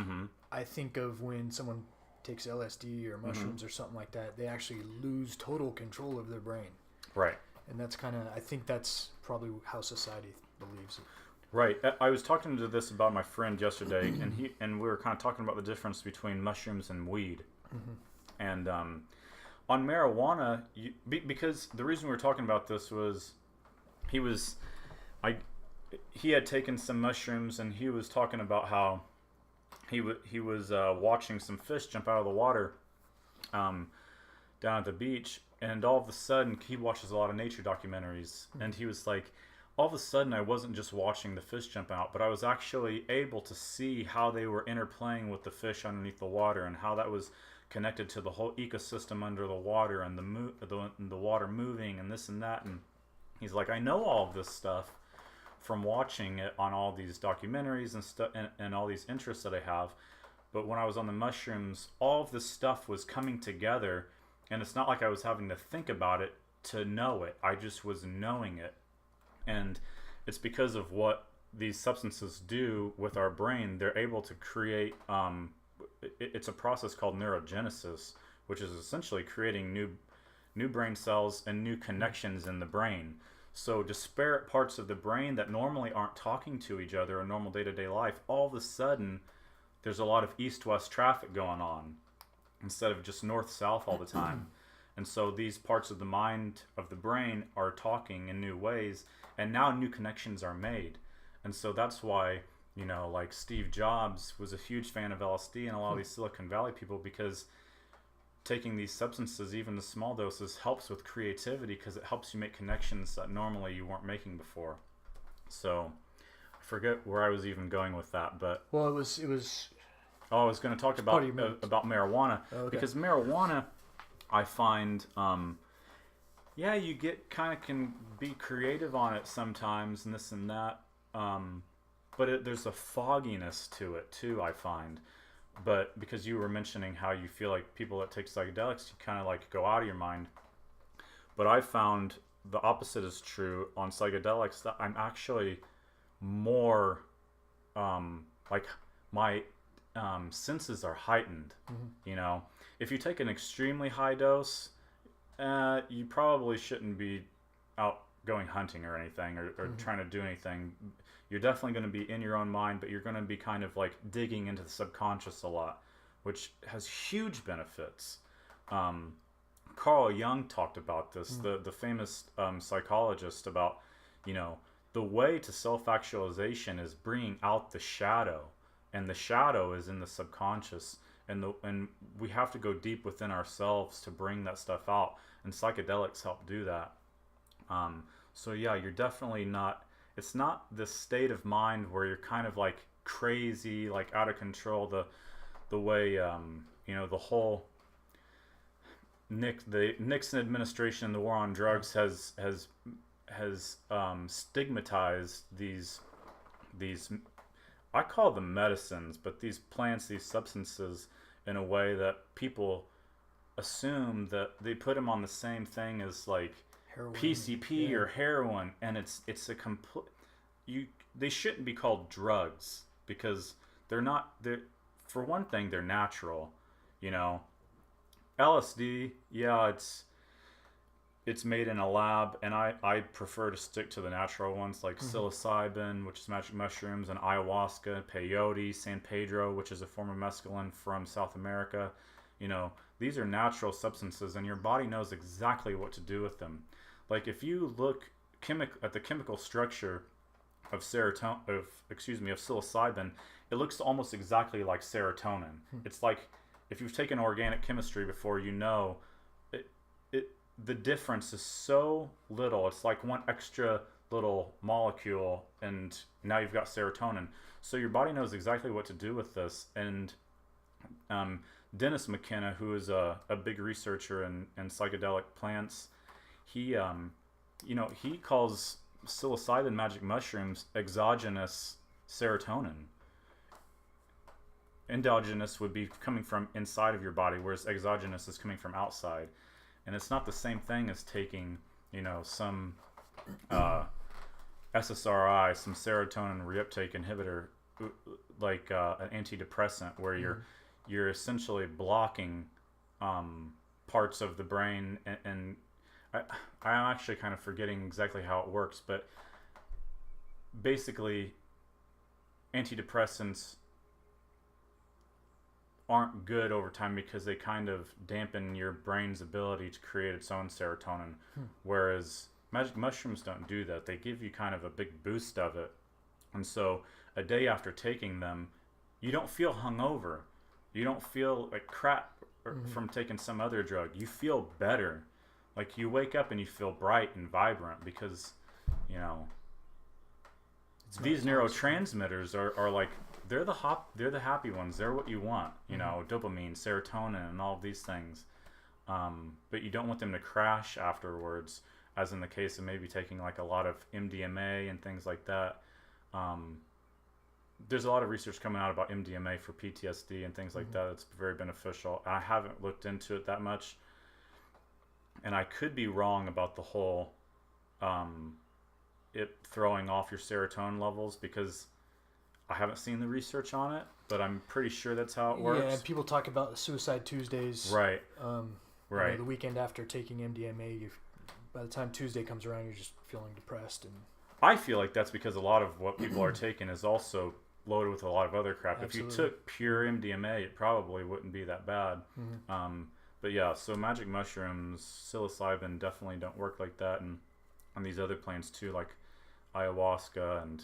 I think of when someone takes LSD or mushrooms or something like that, they actually lose total control of their brain. Right. And that's kind of, I think that's probably how society believes it. Right. I was talking to this about my friend yesterday, and we were kind of talking about the difference between mushrooms and weed. And on marijuana, because the reason we were talking about this was he had taken some mushrooms, and he was talking about how he was watching some fish jump out of the water down at the beach, and all of a sudden he watches a lot of nature documentaries, and he was like, all of a sudden I wasn't just watching the fish jump out, but I was actually able to see how they were interplaying with the fish underneath the water, and how that was connected to the whole ecosystem under the water, and the water moving and this and that. And he's like, I know all of this stuff from watching it on all these documentaries and stuff, and all these interests that I have. But when I was on the mushrooms, all of this stuff was coming together, and it's not like I was having to think about it to know it. I just was knowing it. And it's because of what these substances do with our brain. They're able to create, it's a process called neurogenesis, which is essentially creating new brain cells and new connections in the brain. So disparate parts of the brain that normally aren't talking to each other in normal day-to-day life, all of a sudden there's a lot of east-west traffic going on instead of just north-south all the time. And so these parts of the mind, of the brain, are talking in new ways, and now new connections are made. And so that's why, you know, like Steve Jobs was a huge fan of LSD and a lot of these Silicon Valley people, because taking these substances, even the small doses, helps with creativity, because it helps you make connections that normally you weren't making before. So I forget where I was even going with that, but Well, it was. oh, I was going to talk about marijuana. Oh, okay. Because marijuana, I find, yeah, you get can be creative on it sometimes and this and that, but there's a fogginess to it too, I find. But because you were mentioning how you feel like people that take psychedelics, you kind of like go out of your mind. But I found the opposite is true on psychedelics, that I'm actually more, like my senses are heightened. You know, if you take an extremely high dose, you probably shouldn't be out going hunting or anything, or trying to do anything. You're definitely going to be in your own mind, but you're going to be kind of like digging into the subconscious a lot, which has huge benefits. Carl Jung talked about this, the famous psychologist, about, you know, the way to self-actualization is bringing out the shadow, and the shadow is in the subconscious, and we have to go deep within ourselves to bring that stuff out, and psychedelics help do that. So yeah, you're definitely not, it's not this state of mind where you're kind of like crazy, like out of control, the way, you know, the whole the Nixon administration, the war on drugs has stigmatized these, I call them medicines, but these plants, these substances, in a way that people assume that they put them on the same thing as like heroin, PCP or heroin, and it's a complete, they shouldn't be called drugs, because they're for one thing, they're natural. You know, LSD, yeah, it's made in a lab, and I prefer to stick to the natural ones, like psilocybin, which is magic mushrooms, and ayahuasca, peyote, San Pedro, which is a form of mescaline from South America. You know, these are natural substances, and your body knows exactly what to do with them. Like if you look at the chemical structure of psilocybin, it looks almost exactly like serotonin. It's like, if you've taken organic chemistry before, you know the difference is so little. It's like one extra little molecule, and now you've got serotonin. So your body knows exactly what to do with this. And Dennis McKenna, who is a big researcher in psychedelic plants, he he calls psilocybin magic mushrooms exogenous serotonin. Endogenous would be coming from inside of your body, whereas exogenous is coming from outside. And it's not the same thing as taking, you know, some SSRI, some serotonin reuptake inhibitor, like an antidepressant, where you're essentially blocking parts of the brain. And I'm actually kind of forgetting exactly how it works, but basically antidepressants aren't good over time, because they kind of dampen your brain's ability to create its own serotonin. Whereas magic mushrooms don't do that. They give you kind of a big boost of it. And so a day after taking them, you don't feel hungover. You don't feel like crap from taking some other drug. You feel better. Like you wake up and you feel bright and vibrant, because, you know, these neurotransmitters are like, they're the happy ones. They're what you want, you know, dopamine, serotonin, and all of these things. But you don't want them to crash afterwards, as in the case of maybe taking like a lot of MDMA and things like that. There's a lot of research coming out about MDMA for PTSD and things like that. It's very beneficial. I haven't looked into it that much, and I could be wrong about the whole it throwing off your serotonin levels, because I haven't seen the research on it, but I'm pretty sure that's how it works. Yeah, and people talk about the Suicide Tuesdays. Right. Right. You know, the weekend after taking MDMA, by the time Tuesday comes around, you're just feeling depressed. And I feel like that's because a lot of what people are taking is also loaded with a lot of other crap. Absolutely. If you took pure MDMA, it probably wouldn't be that bad. But yeah, so magic mushrooms, psilocybin definitely don't work like that, and on these other plants too, like ayahuasca. And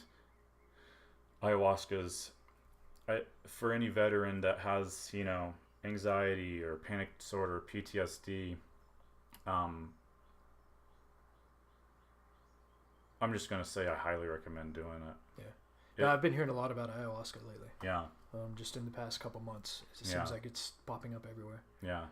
ayahuasca's, for any veteran that has, you know, anxiety or panic disorder, PTSD, I'm just going to say I highly recommend doing it. Yeah, I've been hearing a lot about ayahuasca lately. Yeah. Just in the past couple months. It seems like it's popping up everywhere. Yeah.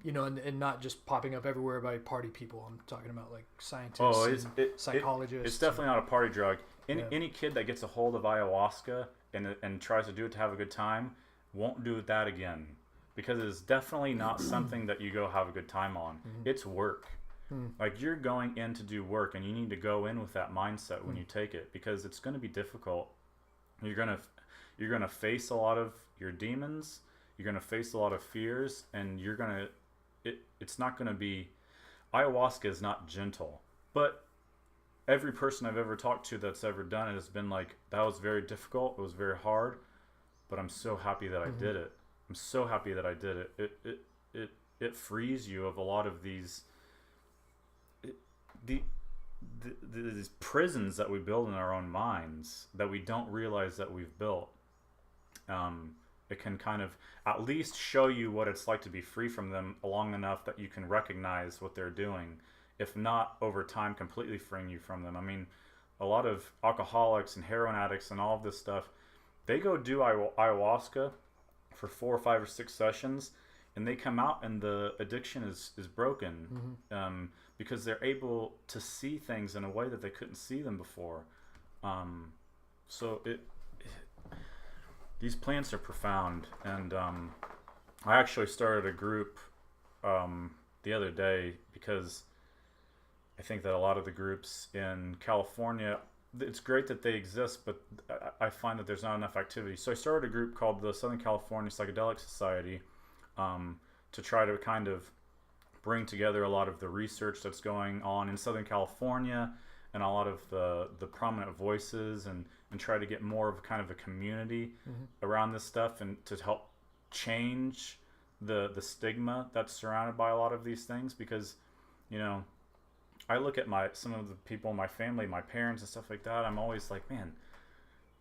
You know, and not just popping up everywhere by party people. I'm talking about like scientists, psychologists. It's definitely not a party drug. Any kid that gets a hold of ayahuasca and tries to do it to have a good time won't do that again, because it's definitely not something that you go have a good time on. It's work. Like, you're going in to do work, and you need to go in with that mindset when you take it, because it's going to be difficult. You're gonna face a lot of your demons. You're gonna face a lot of fears, and it's not gonna be. Ayahuasca is not gentle, but every person I've ever talked to that's ever done it has been like, that was very difficult. It was very hard, but I'm so happy that I did it. I'm so happy that I did it. It frees you of a lot of these. These prisons that we build in our own minds that we don't realize that we've built. It can kind of at least show you what it's like to be free from them long enough that you can recognize what they're doing, if not over time completely freeing you from them. I mean, a lot of alcoholics and heroin addicts and all of this stuff, they go do ayahuasca for 4 or 5 or 6 sessions, and they come out and the addiction is broken, because they're able to see things in a way that they couldn't see them before. So these plants are profound. And I actually started a group the other day, because I think that a lot of the groups in California, it's great that they exist, but I find that there's not enough activity. So I started a group called the Southern California Psychedelic Society, to try to kind of bring together a lot of the research that's going on in Southern California, and a lot of the prominent voices, and try to get more of kind of a community around this stuff, and to help change the stigma that's surrounded by a lot of these things. Because, you know, I look at some of the people in my family, my parents and stuff like that, I'm always like, man,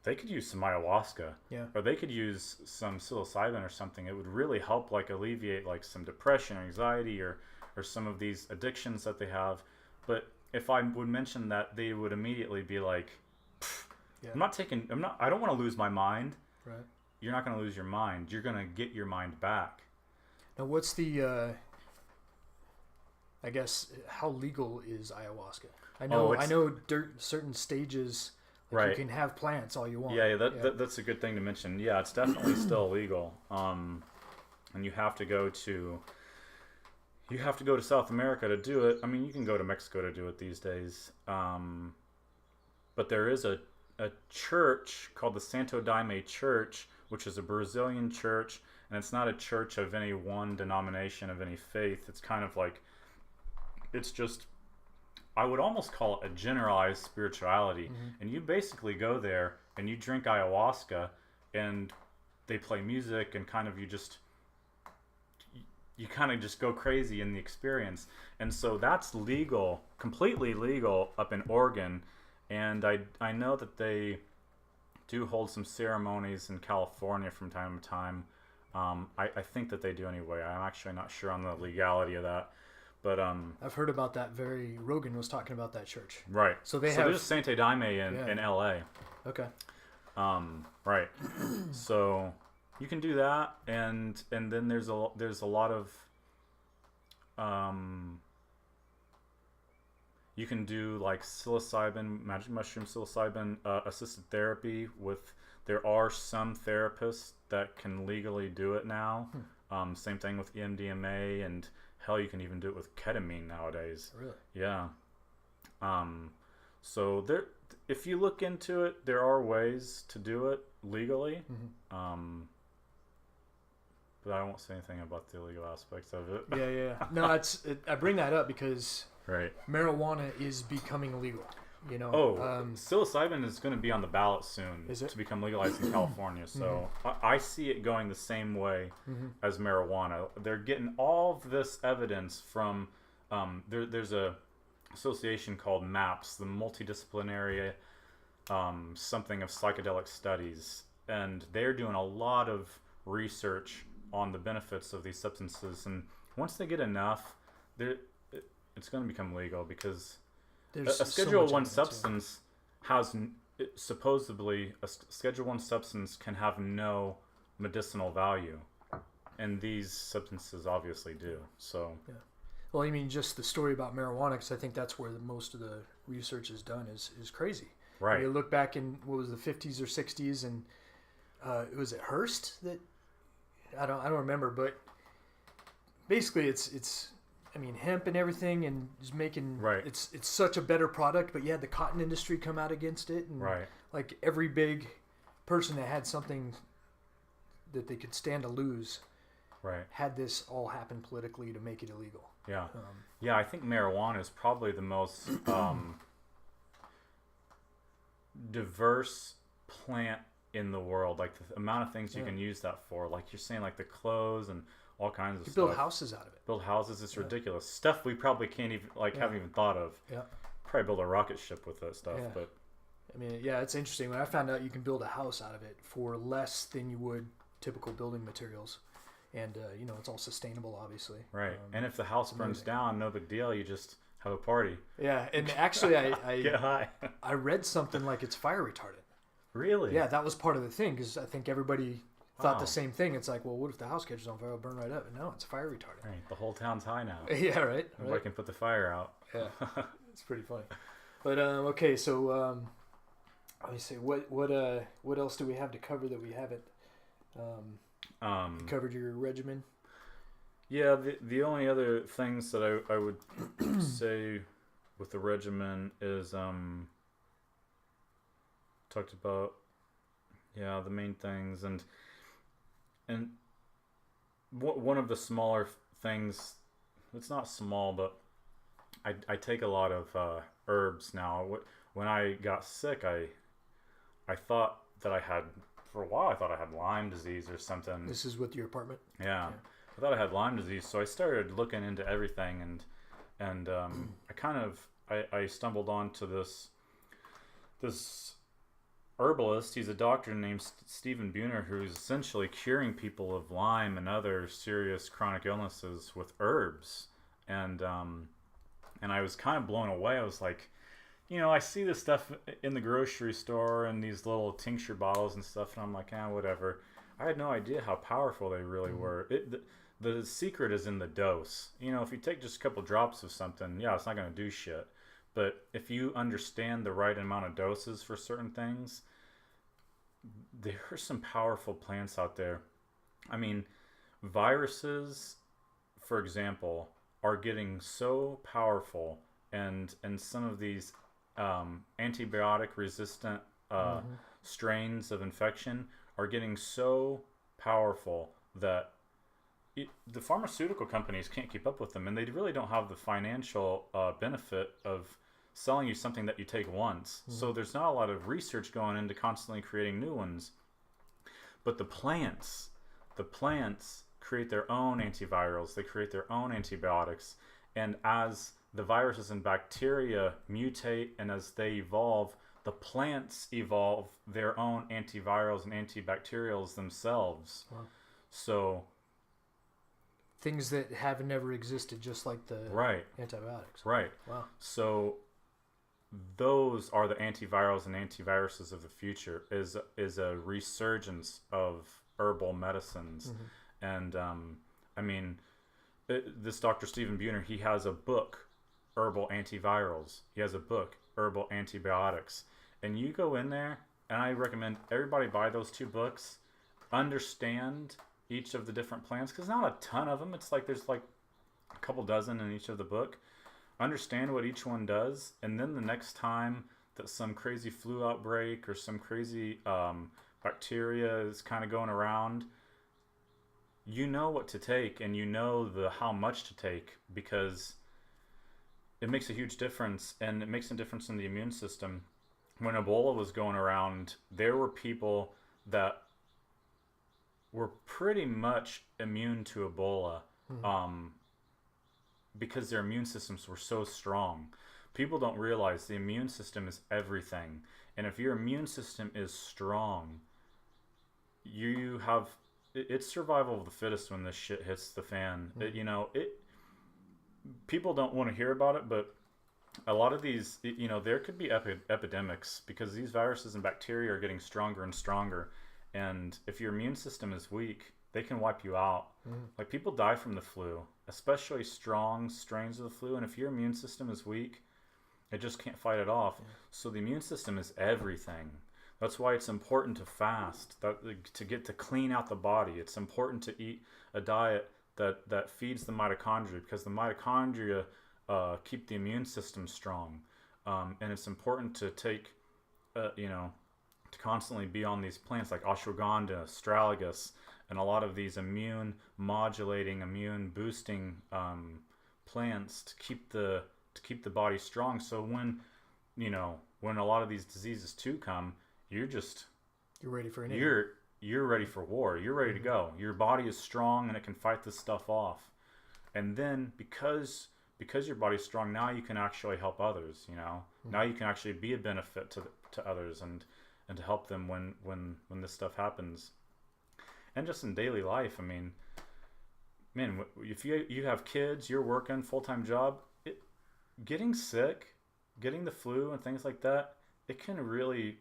they could use some ayahuasca, or they could use some psilocybin or something. It would really help, like, alleviate like some depression or anxiety or some of these addictions that they have. But if I would mention that, they would immediately be like, I don't want to lose my mind. Right. You're not going to lose your mind. You're going to get your mind back. Now, what's the I guess, how legal is ayahuasca? I know certain stages. Like, you can have plants all you want. Yeah, that's a good thing to mention. Yeah, it's definitely still illegal. And you have to go to South America to do it. I mean, you can go to Mexico to do it these days. But there is a church called the Santo Daime Church, which is a Brazilian church, and it's not a church of any one denomination of any faith. It's kind of like, it's just, I would almost call it a generalized spirituality. And you basically go there and you drink ayahuasca, and they play music, and kind of you kind of just go crazy in the experience. And so that's legal, completely legal up in Oregon. And I know that they do hold some ceremonies in California from time to time. I think that they do anyway. I'm actually not sure on the legality of that. But I've heard about that. Rogan was talking about that church. right. So there's Santa Daime in L.A. Okay. Right. So you can do that, and then there's a lot of you can do like psilocybin, magic mushroom psilocybin assisted therapy with. There are some therapists that can legally do it now. Same thing with Mdma, and hell, you can even do it with ketamine nowadays. Really? Yeah. So there, if you look into it, there are ways to do it legally. But I won't say anything about the illegal aspects of it. Yeah. No, I bring that up because right. marijuana is becoming legal. You know. Psilocybin is going to be on the ballot soon to become legalized in California. So I see it going the same way as marijuana. They're getting all of this evidence from there's a association called MAPS, the Multidisciplinary something of Psychedelic Studies, and they're doing a lot of research on the benefits of these substances. And once they get enough, it's going to become legal because a Schedule 1 substance has supposedly a Schedule 1 substance can have no medicinal value, and these substances obviously do. So, yeah. Well, I mean, just the story about marijuana, because I think that's where most of the research is done, is crazy. Right. You look back in what was the 50s or 60s, and was it Hearst that I don't remember, but basically it's. I mean, hemp and everything, and just making it's such a better product. But you had the cotton industry come out against it, and like every big person that had something that they could stand to lose, had this all happen politically to make it illegal. Yeah, yeah. I think marijuana is probably the most diverse plant in the world. Like the amount of things you can use that for, like you're saying, like the clothes and all kinds of stuff. Build houses out of it. Build houses. It's ridiculous stuff we probably can't even haven't even thought of. Yeah. Probably build a rocket ship with that stuff. Yeah. But I mean, yeah, it's interesting. When I found out you can build a house out of it for less than you would typical building materials, and it's all sustainable, obviously. Right. And if the house burns down, no big deal. You just have a party. Yeah. And actually, I get high. I read something like it's fire retardant. Really? Yeah, that was part of the thing because I think everybody thought the same thing. It's like, well, what if the house catches on fire? It'll burn right up. No, it's fire retardant. Right. The whole town's high now. Yeah, right. Nobody can put the fire out. Yeah, it's pretty funny. But okay, so let me see. What else do we have to cover that we haven't covered? Your regimen. Yeah, the only other things that I would say with the regimen is talked about the main things, and one of the smaller things, it's not small, but I take a lot of herbs now. When I got sick, I thought that I had, for a while I thought I had Lyme disease or something. This is with your apartment? Yeah. I thought I had Lyme disease, so I started looking into everything, and I stumbled onto this herbalist. He's a doctor named Stephen Buhner, who's essentially curing people of Lyme and other serious chronic illnesses with herbs. And I was kind of blown away. I was like, I see this stuff in the grocery store and these little tincture bottles and stuff, and I'm like, whatever. I had no idea how powerful they really were. The secret is in the dose. If you take just a couple drops of something, it's not going to do shit. But if you understand the right amount of doses for certain things, there are some powerful plants out there. I mean, viruses, for example, are getting so powerful, and some of these antibiotic resistant strains of infection are getting so powerful that the pharmaceutical companies can't keep up with them, and they really don't have the financial benefit of selling you something that you take once. So there's not a lot of research going into constantly creating new ones. But the plants create their own antivirals, they create their own antibiotics, and as the viruses and bacteria mutate and as they evolve, the plants evolve their own antivirals and antibacterials themselves. Wow. So things that have never existed, just like the antibiotics. Right. Wow. So those are the antivirals and antiviruses of the future. Is a resurgence of herbal medicines, and I mean, this Dr. Stephen Buhner, he has a book, Herbal Antivirals. He has a book, Herbal Antibiotics, and you go in there, and I recommend everybody buy those 2 books. Understand each of the different plants, because not a ton of them. It's like there's like a couple dozen in each of the book. Understand what each one does, and then the next time that some crazy flu outbreak or some crazy bacteria is kind of going around, you know what to take, and you know how much to take, because it makes a huge difference, and it makes a difference in the immune system. When Ebola was going around, there were people that were pretty much immune to Ebola, because their immune systems were so strong. People don't realize the immune system is everything, and if your immune system is strong, you have it's survival of the fittest when this shit hits the fan. People don't want to hear about it, but a lot of these, there could be epidemics, because these viruses and bacteria are getting stronger and stronger, and if your immune system is weak, they can wipe you out. Like, people die from the flu, especially strong strains of the flu, and if your immune system is weak, it just can't fight it off. So the immune system is everything. That's why it's important to fast, to clean out the body. It's important to eat a diet that feeds the mitochondria, because the mitochondria keep the immune system strong. And it's important to take, to constantly be on these plants like ashwagandha, astragalus, and a lot of these immune modulating, immune boosting plants to keep the body strong. So when a lot of these diseases too come, you're ready for anything. You're ready for war. You're ready to go. Your body is strong, and it can fight this stuff off. And then because your body's strong, now you can actually help others. Now you can actually be a benefit to others, and to help them when this stuff happens. And just in daily life, I mean, man, if you have kids, you're working full-time job, getting sick, getting the flu and things like that, it can really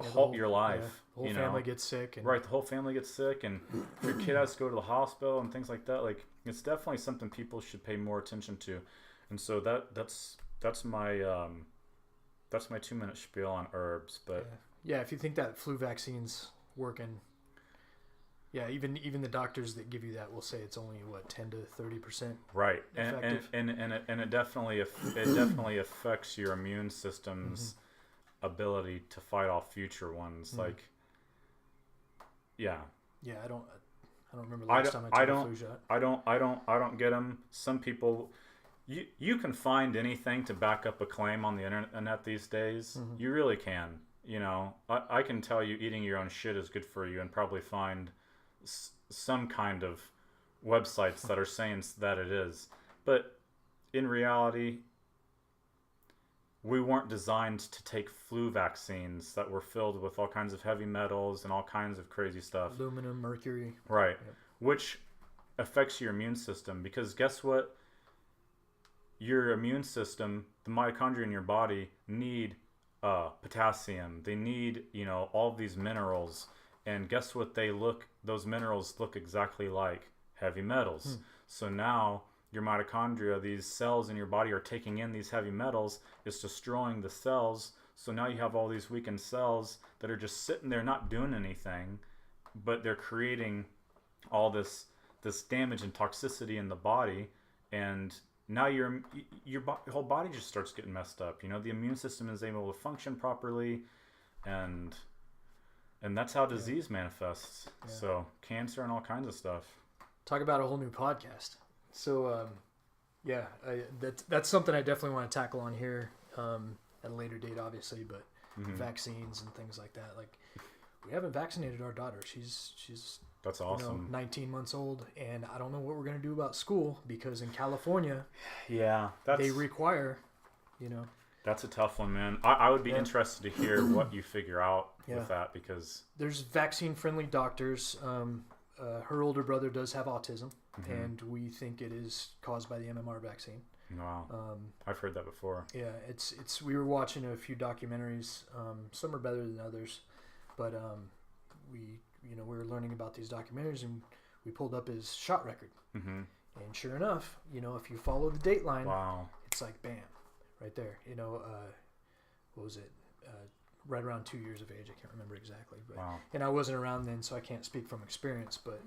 halt your life. The whole family gets sick. Right, the whole family gets sick, and if your kid has to go to the hospital and things like that, like, it's definitely something people should pay more attention to. And so that's my 2-minute spiel on herbs. But if you think that flu vaccine's working, even the doctors that give you that will say it's only 10 to 30%. Right, and it definitely affects your immune system's ability to fight off future ones. Like, I don't remember the last time I took a flu shot. I don't get them. Some people, you can find anything to back up a claim on the internet these days. You really can. I can tell you eating your own shit is good for you, and probably find some kind of websites that are saying that it is. But in reality, we weren't designed to take flu vaccines that were filled with all kinds of heavy metals and all kinds of crazy stuff. Aluminum, mercury. Right. Yep. Which affects your immune system, because guess what? Your immune system, the mitochondria in your body, need potassium. They need, all of these minerals. And guess what those minerals look exactly like? Heavy metals. So now your mitochondria, these cells in your body, are taking in these heavy metals. It's destroying the cells. So now you have all these weakened cells that are just sitting there not doing anything, but they're creating all this damage and toxicity in the body. And now your whole body just starts getting messed up. The immune system is able to function properly, and that's how disease manifests. So cancer and all kinds of stuff. Talk about a whole new podcast. So, that's something I definitely want to tackle on here at a later date, obviously. But vaccines and things like that. Like, we haven't vaccinated our daughter. She's that's awesome. 19 months old, and I don't know what we're gonna do about school, because in California, they require, That's a tough one, man. I would be interested to hear what you figure out with that, because there's vaccine-friendly doctors. Her older brother does have autism, and we think it is caused by the MMR vaccine. Wow. I've heard that before. Yeah, it's. We were watching a few documentaries. Some are better than others, but we were learning about these documentaries, and we pulled up his shot record. And sure enough, if you follow the date line, wow, it's like bam, right there. What was it? Right around 2 years of age. I can't remember exactly, but wow. And I wasn't around then, so I can't speak from experience. But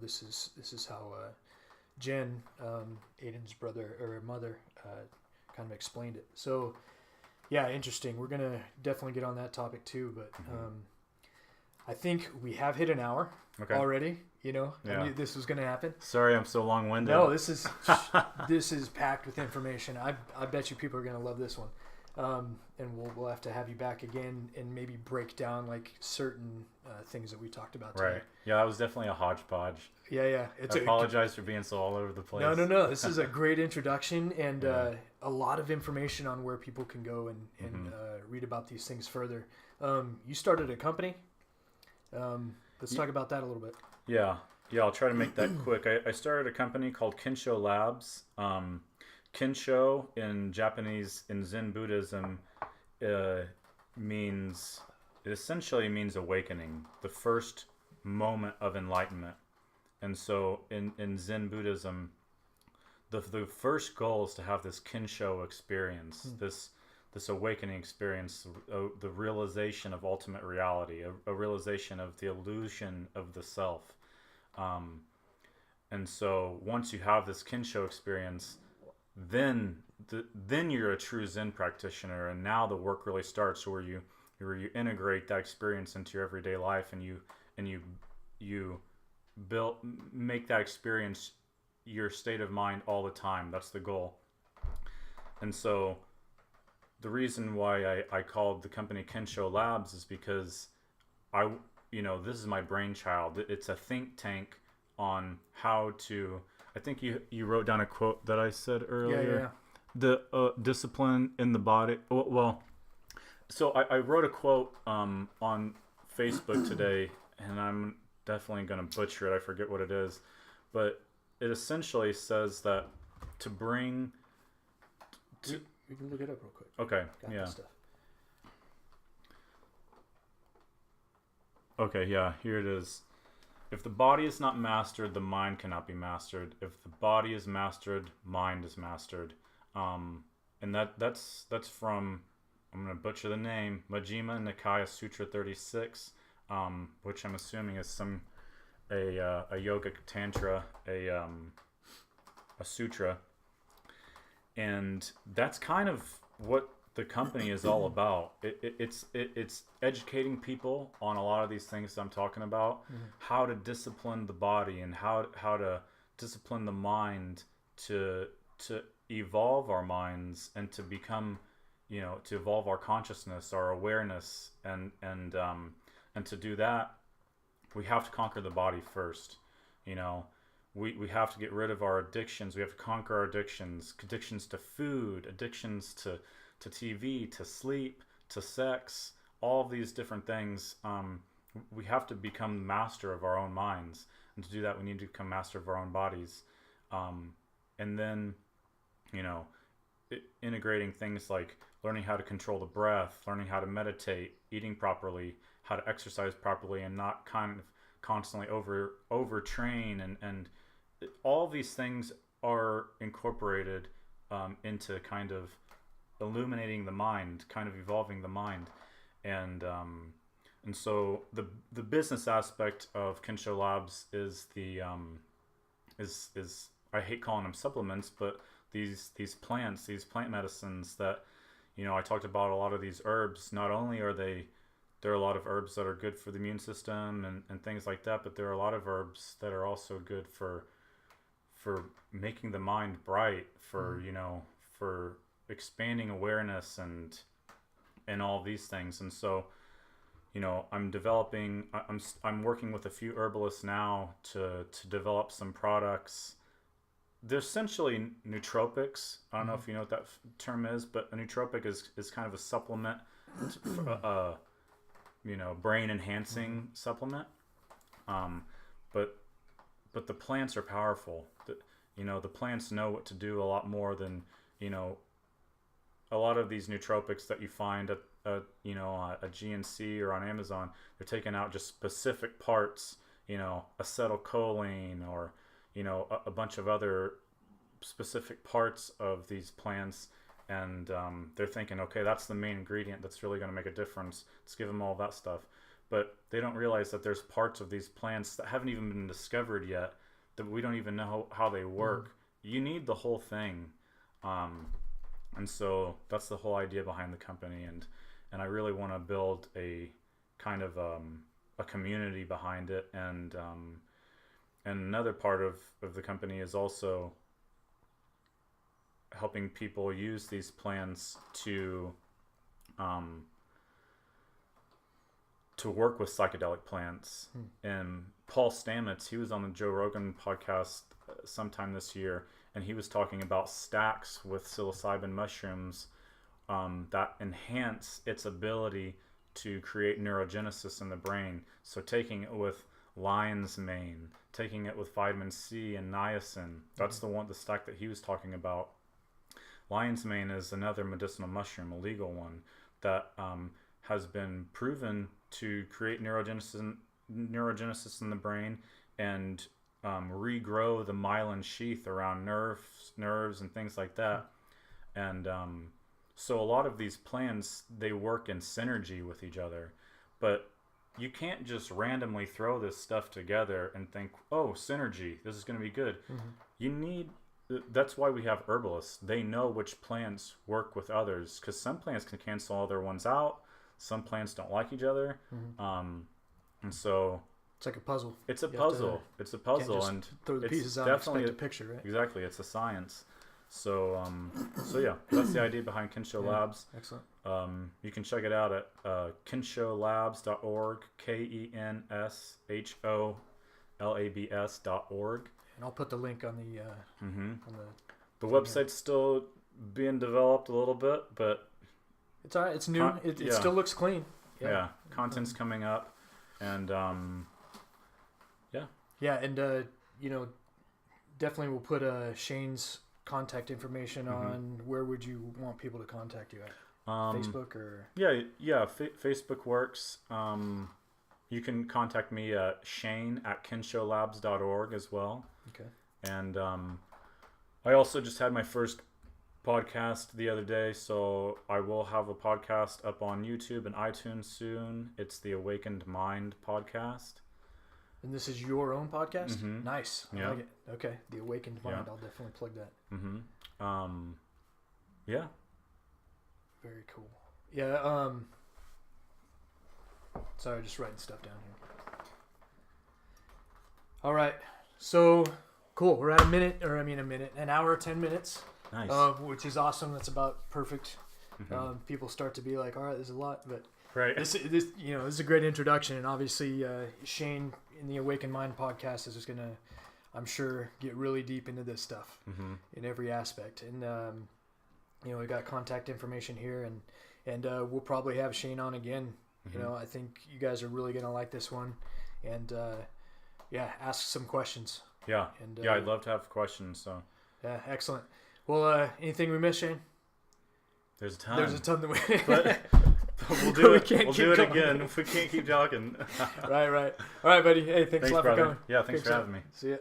this is how Jen, Aiden's brother or mother, kind of explained it. So yeah, interesting. We're gonna definitely get on that topic too, but I think we have hit an hour already. I knew this was gonna happen. Sorry, I'm so long-winded. No, this is packed with information. I bet you people are gonna love this one. And we'll have to have you back again and maybe break down like certain things that we talked about today. Right. Yeah, that was definitely a hodgepodge. Yeah. I apologize for being so all over the place. No. This is a great introduction and a lot of information on where people can go and read about these things further. You started a company. Let's talk about that a little bit. Yeah, I'll try to make that quick. I started a company called Kinsho Labs. Kinsho in Japanese, in Zen Buddhism, essentially means awakening, the first moment of enlightenment. And so in Zen Buddhism, the first goal is to have this Kinsho experience, this awakening experience, the realization of ultimate reality, a realization of the illusion of the self. And so once you have this Kinsho experience, then you're a true Zen practitioner, and now the work really starts where you integrate that experience into your everyday life, and you make that experience your state of mind all the time. That's the goal. And so the reason why I called the company Kinsho Labs is because this is my brainchild. It's a think tank on how to. I think you wrote down a quote that I said earlier. Yeah. The discipline in the body. Well, so I wrote a quote on Facebook today, and I'm definitely going to butcher it. I forget what it is, but it essentially says that to bring. We can look it up real quick. Okay. Got yeah. this stuff. Okay. Yeah. Here it is. If the body is not mastered, the mind cannot be mastered. If the body is mastered, mind is mastered. And that's from, I'm going to butcher the name, Mdma Nikaya Sutra 36, which I'm assuming is a yogic tantra, a sutra. And that's kind of what the company is all about. It's educating people on a lot of these things that I'm talking about, how to discipline the body and how to discipline the mind to evolve our minds and to become, to evolve our consciousness, our awareness, and to do that, we have to conquer the body first. We have to get rid of our addictions. We have to conquer our addictions to food, addictions to TV, to sleep, to sex, all of these different things. We have to become master of our own minds. And to do that, we need to become master of our own bodies. And then, integrating things like learning how to control the breath, learning how to meditate, eating properly, how to exercise properly, and not kind of constantly overtrain. And all these things are incorporated into kind of illuminating the mind, kind of evolving the mind. And so the business aspect of Kinsho Labs is is I hate calling them supplements, but these plants, these plant medicines that, I talked about a lot of these herbs. Not only are there are a lot of herbs that are good for the immune system and things like that, but there are a lot of herbs that are also good for making the mind bright, for for expanding awareness and all these things. And so, I'm working with a few herbalists now to develop some products. They're essentially nootropics. I don't know if you know what that term is, but a nootropic is kind of a supplement, brain enhancing supplement. But but the plants are powerful. The plants know what to do a lot more than, a lot of these nootropics that you find at a GNC or on Amazon. They're taking out just specific parts, acetylcholine or, a bunch of other specific parts of these plants. And they're thinking, okay, that's the main ingredient that's really going to make a difference. Let's give them all that stuff. But they don't realize that there's parts of these plants that haven't even been discovered yet, that we don't even know how they work. You need the whole thing. And so that's the whole idea behind the company. And I really want to build a kind of a community behind it. And another part of the company is also helping people use these plants to work with psychedelic plants. And Paul Stamets, he was on the Joe Rogan podcast sometime this year, and he was talking about stacks with psilocybin mushrooms that enhance its ability to create neurogenesis in the brain. So taking it with lion's mane, taking it with vitamin C and niacin, that's the stack that he was talking about. Lion's mane is another medicinal mushroom, a legal one, that has been proven to create neurogenesis in the brain and regrow the myelin sheath around nerves and things like that. And so a lot of these plants, they work in synergy with each other. But you can't just randomly throw this stuff together and think, oh, synergy, this is going to be good. That's why we have herbalists. They know which plants work with others, because some plants can cancel other ones out. Some plants don't like each other. And so it's like a puzzle. It's a puzzle. It's a puzzle, and throw the pieces out and expect a picture, right? Exactly. It's a science. So yeah, that's the idea behind Kinsho Labs. Excellent. You can check it out at kinsholabs.org, KENSHOLABS.org. And I'll put the link on the the website's still being developed a little bit, but it's all right. It's new. It still looks clean. Yeah. Content's coming up, and and definitely we'll put Shane's contact information on. Where would you want people to contact you at? Facebook or Facebook works. You can contact me at shane@kinsholabs.org as well. Okay. And I also just had my first podcast the other day, so I will have a podcast up on YouTube and iTunes soon. It's the Awakened Mind podcast. And this is your own podcast? Nice. I Yeah. like it. Okay. The Awakened Mind. I'll definitely plug that. Yeah. Very cool. Yeah. Sorry, just writing stuff down here. All right. So, cool. We're at an hour, 10 minutes. Nice. Which is awesome. That's about perfect. People start to be like, all right, there's a lot, but this is a great introduction. And obviously, Shane in the Awakened Mind podcast is just going to, I'm sure, get really deep into this stuff in every aspect. And, we got contact information here, and we'll probably have Shane on again. I think you guys are really going to like this one. And, ask some questions. Yeah. And, I'd love to have questions. So. Yeah, excellent. Well, anything we missed, Shane? There's a ton. There's a ton that we... but we'll do it. We'll do it again if we can't keep talking. Right. All right, buddy. Hey, thanks a lot brother. for coming. Yeah, thanks for having me. See ya.